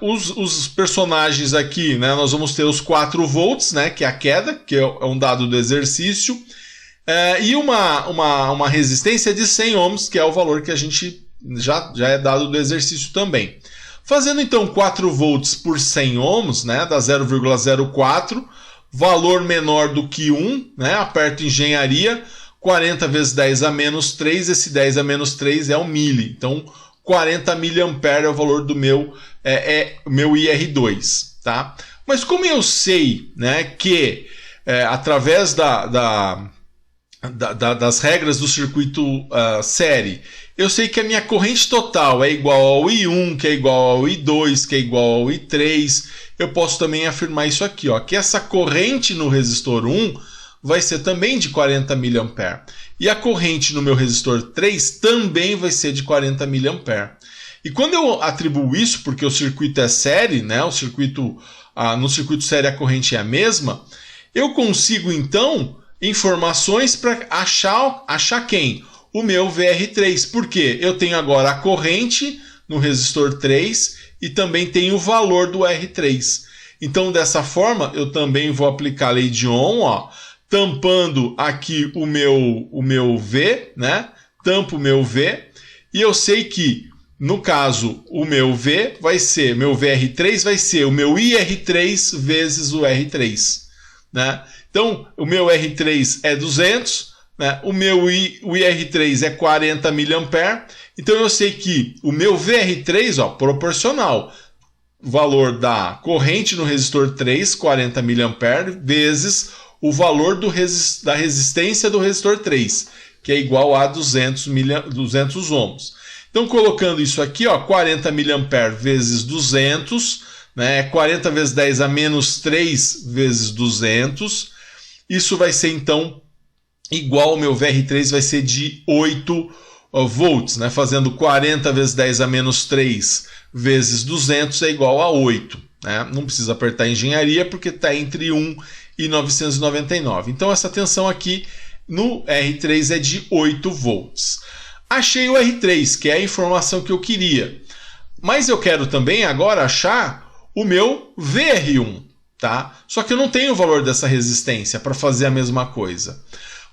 [SPEAKER 1] Os personagens aqui, né, nós vamos ter os 4 volts, né, que é a queda, que é um dado do exercício, e uma resistência de 100 ohms, que é o valor que a gente já é dado do exercício também. Fazendo então 4 volts por 100 ohms, né, dá 0,04, valor menor do que 1, né, aperto engenharia, 40 vezes 10 a menos 3, esse 10 a menos 3 é o mili, então 40 mA é o valor do meu IR2, tá? Mas como eu sei, né, que através das regras do circuito série, eu sei que a minha corrente total é igual ao I1, que é igual ao I2, que é igual ao I3, eu posso também afirmar isso aqui, ó, que essa corrente no resistor 1 vai ser também de 40 mA. E a corrente no meu resistor 3 também vai ser de 40 mA. E quando eu atribuo isso, porque o circuito é série, né, no circuito série a corrente é a mesma, eu consigo então informações para achar quem? O meu VR3. Por quê? Eu tenho agora a corrente no resistor 3 e também tenho o valor do R3. Então, dessa forma, eu também vou aplicar a lei de Ohm, ó, tampando aqui o meu V, né? Tampo o meu V, e eu sei que, no caso, o meu V vai ser, meu VR3 vai ser o meu IR3 vezes o R3, né? Então, o meu R3 é 200, né? O IR3 é 40 mA, então eu sei que o meu VR3, ó, proporcional, o valor da corrente no resistor 3, 40 mA, vezes o valor da resistência do resistor 3, que é igual a 200 ohms. Então, colocando isso aqui, ó, 40 mA vezes 200, né, 40 vezes 10 a menos 3 vezes 200, isso vai ser, então, igual ao meu VR3, vai ser de 8 volts, né? Fazendo 40 vezes 10 a menos 3 vezes 200 é igual a 8. Né? Não precisa apertar engenharia porque está entre 1 e 999. Então essa tensão aqui no R3 é de 8 volts. Achei o R3, que é a informação que eu queria. Mas eu quero também agora achar o meu VR1. Tá? Só que eu não tenho o valor dessa resistência para fazer a mesma coisa.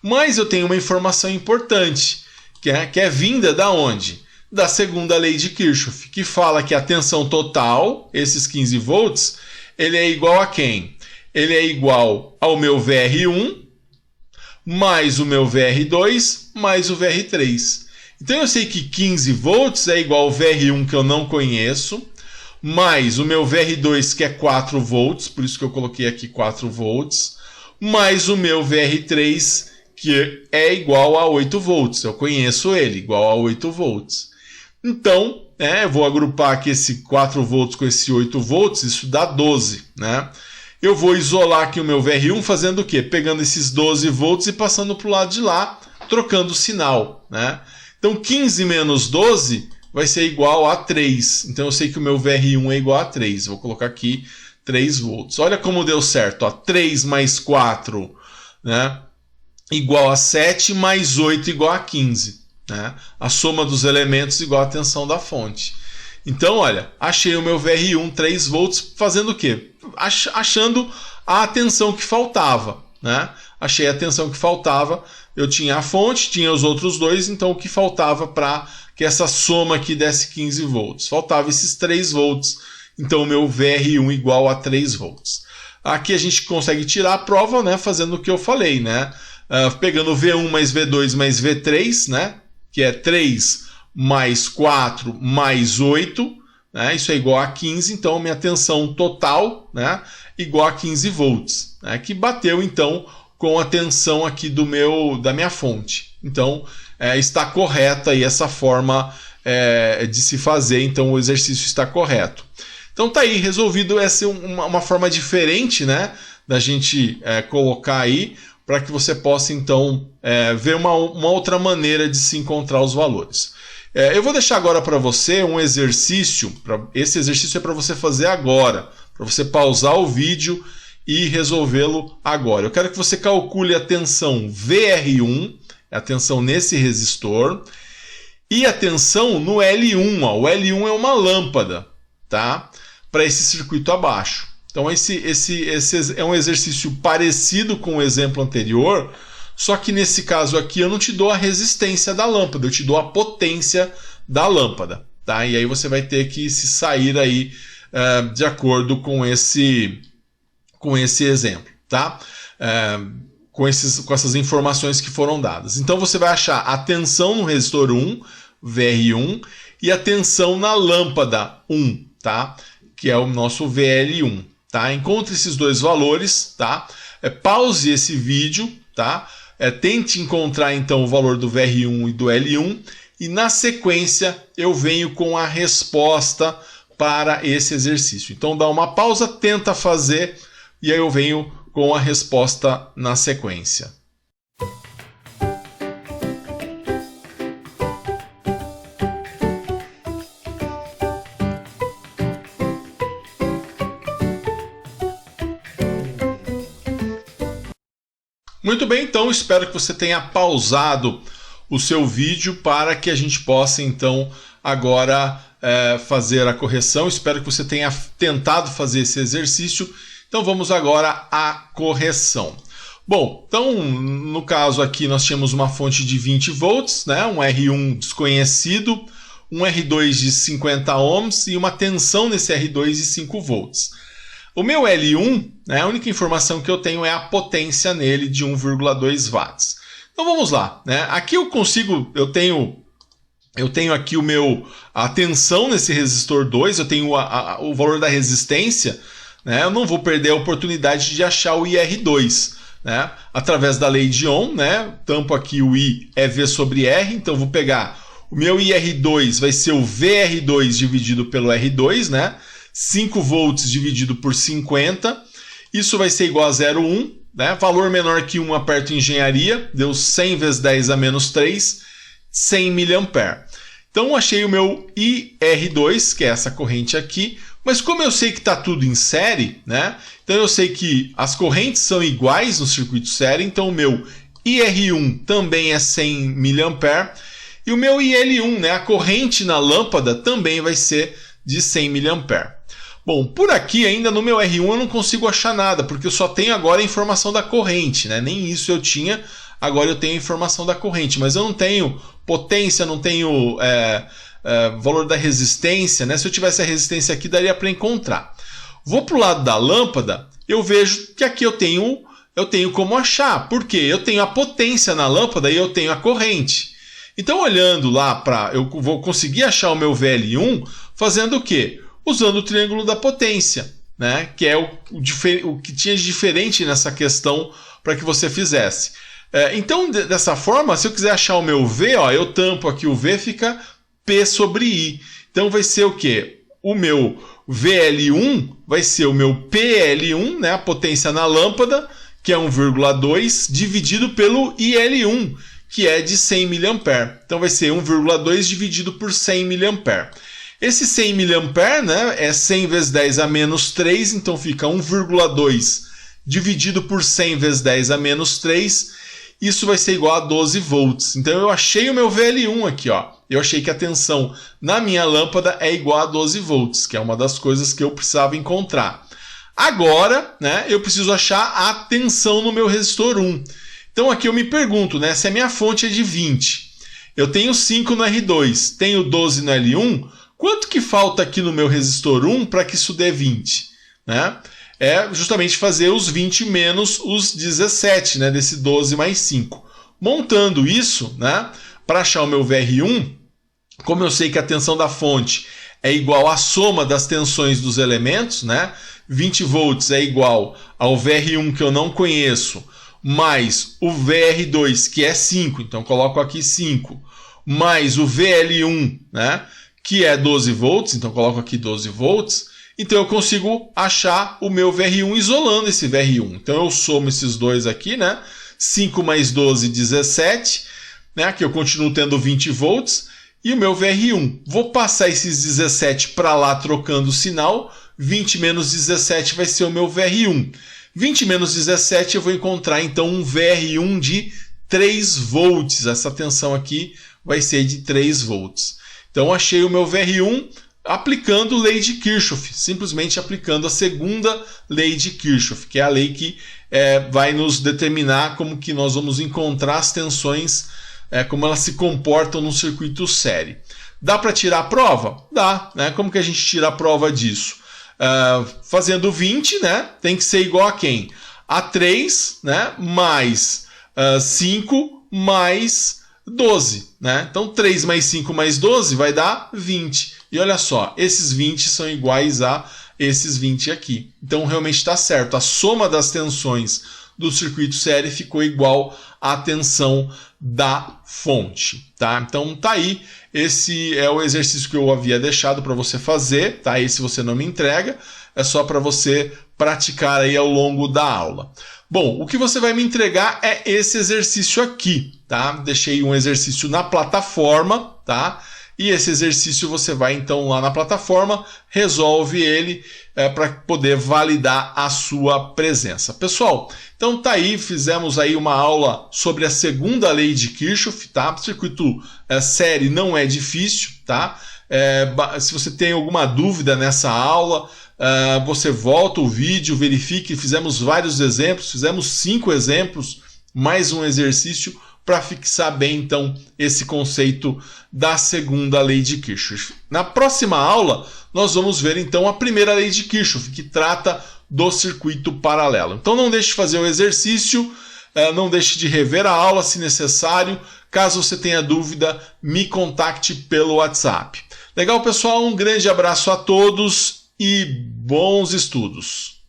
[SPEAKER 1] Mas eu tenho uma informação importante, que é vinda da onde? Da segunda lei de Kirchhoff, que fala que a tensão total, esses 15 volts, ele é igual a quem? Ele é igual ao meu VR1, mais o meu VR2, mais o VR3. Então eu sei que 15 volts é igual ao VR1 que eu não conheço, mais o meu VR2 que é 4 volts, por isso que eu coloquei aqui 4 volts, mais o meu VR3 que é igual a 8 volts, eu conheço ele, igual a 8 volts. Então, eu vou agrupar aqui esse 4 volts com esse 8 volts, isso dá 12, né? Eu vou isolar aqui o meu VR1 fazendo o quê? Pegando esses 12 volts e passando para o lado de lá, trocando o sinal, né? Então 15 menos 12 vai ser igual a 3. Então eu sei que o meu VR1 é igual a 3. Vou colocar aqui 3 volts. Olha como deu certo. Ó. 3 mais 4, né? Igual a 7, mais 8 igual a 15. Né? A soma dos elementos igual a tensão da fonte. Então, olha, achei o meu VR1 3 volts fazendo o quê? Achando a tensão que faltava. Né? Achei a tensão que faltava. Eu tinha a fonte, tinha os outros dois, então o que faltava para que essa soma aqui desse 15 volts? Faltava esses 3 volts, então o meu VR1 igual a 3 volts. Aqui a gente consegue tirar a prova, né, fazendo o que eu falei, né? Pegando V1 mais V2 mais V3, né, que é 3 mais 4 mais 8, né, isso é igual a 15, então minha tensão total, né, igual a 15 volts, né, que bateu então com a tensão aqui da minha fonte. Então, está correta aí essa forma de se fazer, então o exercício está correto. Então tá aí, resolvido essa uma forma diferente, né, da gente colocar aí, para que você possa então ver uma outra maneira de se encontrar os valores. Eu vou deixar agora para você um exercício, esse exercício é para você fazer agora, para você pausar o vídeo e resolvê-lo agora. Eu quero que você calcule a tensão VR1, a tensão nesse resistor, e a tensão no L1. Ó. O L1 é uma lâmpada, tá? Para esse circuito abaixo. Então esse é um exercício parecido com o exemplo anterior, só que nesse caso aqui eu não te dou a resistência da lâmpada, eu te dou a potência da lâmpada. Tá? E aí você vai ter que se sair aí de acordo com esse exemplo, tá? Com essas informações que foram dadas. Então você vai achar a tensão no resistor 1, VR1, e a tensão na lâmpada 1, tá? Que é o nosso VL1. Tá? Encontre esses dois valores, tá? Pause esse vídeo, tá? Tente encontrar então o valor do VR1 e do L1, e na sequência eu venho com a resposta para esse exercício. Então dá uma pausa, tenta fazer, e aí eu venho com a resposta na sequência. Muito bem, então espero que você tenha pausado o seu vídeo para que a gente possa então agora fazer a correção. Espero que você tenha tentado fazer esse exercício. Então vamos agora à correção. Bom, então no caso aqui nós tínhamos uma fonte de 20 volts, né? Um R1 desconhecido, um R2 de 50 ohms e uma tensão nesse R2 de 5 volts. O meu L1, né, a única informação que eu tenho é a potência nele de 1,2 watts. Então vamos lá, né? Aqui eu tenho aqui a tensão nesse resistor 2, eu tenho o valor da resistência, né? Eu não vou perder a oportunidade de achar o IR2, né? Através da lei de Ohm, né? Tampo aqui o I é V sobre R, então eu vou pegar o meu IR2, vai ser o VR2 dividido pelo R2, né? 5 volts dividido por 50, isso vai ser igual a 0,1, né? Valor menor que 1, aperto engenharia, deu 100 vezes 10 a menos 3, 100 mA. Então achei o meu IR2, que é essa corrente aqui, mas como eu sei que está tudo em série, né? Então eu sei que as correntes são iguais no circuito série, então o meu IR1 também é 100 mA e o meu IL1, né, a corrente na lâmpada, também vai ser de 100 mA. Bom, por aqui ainda no meu R1 eu não consigo achar nada, porque eu só tenho agora a informação da corrente, né? Nem isso eu tinha, agora eu tenho a informação da corrente, mas eu não tenho potência, não tenho valor da resistência, né? Se eu tivesse a resistência aqui, daria para encontrar. Vou para o lado da lâmpada, eu vejo que aqui eu tenho como achar, porque eu tenho a potência na lâmpada e eu tenho a corrente. Então, olhando lá eu vou conseguir achar o meu VL1 fazendo o quê? Usando o triângulo da potência, né? Que é o que tinha de diferente nessa questão para que você fizesse. Então, dessa forma, se eu quiser achar o meu V, ó, eu tampo aqui o V, fica P sobre I. Então, vai ser o quê? O meu VL1 vai ser o meu PL1, né? A potência na lâmpada, que é 1,2, dividido pelo IL1, que é de 100 mA. Então, vai ser 1,2 dividido por 100 mA. Esse 100 mA, né, é 100 vezes 10 a menos 3, então fica 1,2 dividido por 100 vezes 10 a menos 3, isso vai ser igual a 12 volts. Então eu achei o meu VL1 aqui, ó. Eu achei que a tensão na minha lâmpada é igual a 12 volts, que é uma das coisas que eu precisava encontrar. Agora, né, eu preciso achar a tensão no meu resistor 1. Então aqui eu me pergunto, né, se a minha fonte é de 20, eu tenho 5 no R2, tenho 12 no L1, quanto que falta aqui no meu resistor 1 para que isso dê 20? Né? É justamente fazer os 20 menos os 17, né, desse 12 mais 5. Montando isso, né, para achar o meu VR1, como eu sei que a tensão da fonte é igual à soma das tensões dos elementos, né, 20 volts é igual ao VR1 que eu não conheço, mais o VR2 que é 5, então coloco aqui 5, mais o VL1, né, que é 12 volts, então coloco aqui 12 volts, então eu consigo achar o meu VR1 isolando esse VR1. Então eu somo esses dois aqui, né? 5 mais 12, 17, né? Aqui eu continuo tendo 20 volts, e o meu VR1. Vou passar esses 17 para lá trocando o sinal, 20 menos 17 vai ser o meu VR1. 20 menos 17 eu vou encontrar então um VR1 de 3 volts, essa tensão aqui vai ser de 3 volts. Então, achei o meu VR1 aplicando lei de Kirchhoff, simplesmente aplicando a segunda lei de Kirchhoff, que é a lei que vai nos determinar como que nós vamos encontrar as tensões, como elas se comportam no circuito série. Dá para tirar a prova? Dá. Né? Como que a gente tira a prova disso? Fazendo 20, né? Tem que ser igual a quem? A 3, né? Mais 5 mais 12, né? Então 3 mais 5 mais 12 vai dar 20. E olha só, esses 20 são iguais a esses 20 aqui. Então realmente está certo, a soma das tensões do circuito série ficou igual à tensão da fonte, tá? Então tá aí, esse é o exercício que eu havia deixado para você fazer, tá? Esse você não me entrega, é só para você praticar aí ao longo da aula. Bom, o que você vai me entregar é esse exercício aqui, tá? Deixei um exercício na plataforma, tá? E esse exercício você vai então lá na plataforma, resolve ele para poder validar a sua presença. Pessoal, então tá aí, fizemos aí uma aula sobre a segunda lei de Kirchhoff, tá? Circuito série não é difícil, tá? Se você tem alguma dúvida nessa aula, você volta o vídeo, verifique, fizemos vários exemplos, fizemos 5 exemplos, mais um exercício para fixar bem então esse conceito da segunda lei de Kirchhoff. Na próxima aula nós vamos ver então a primeira lei de Kirchhoff, que trata do circuito paralelo. Então não deixe de fazer o exercício, não deixe de rever a aula se necessário. Caso você tenha dúvida, me contacte pelo WhatsApp. Legal, pessoal? Um grande abraço a todos e bons estudos!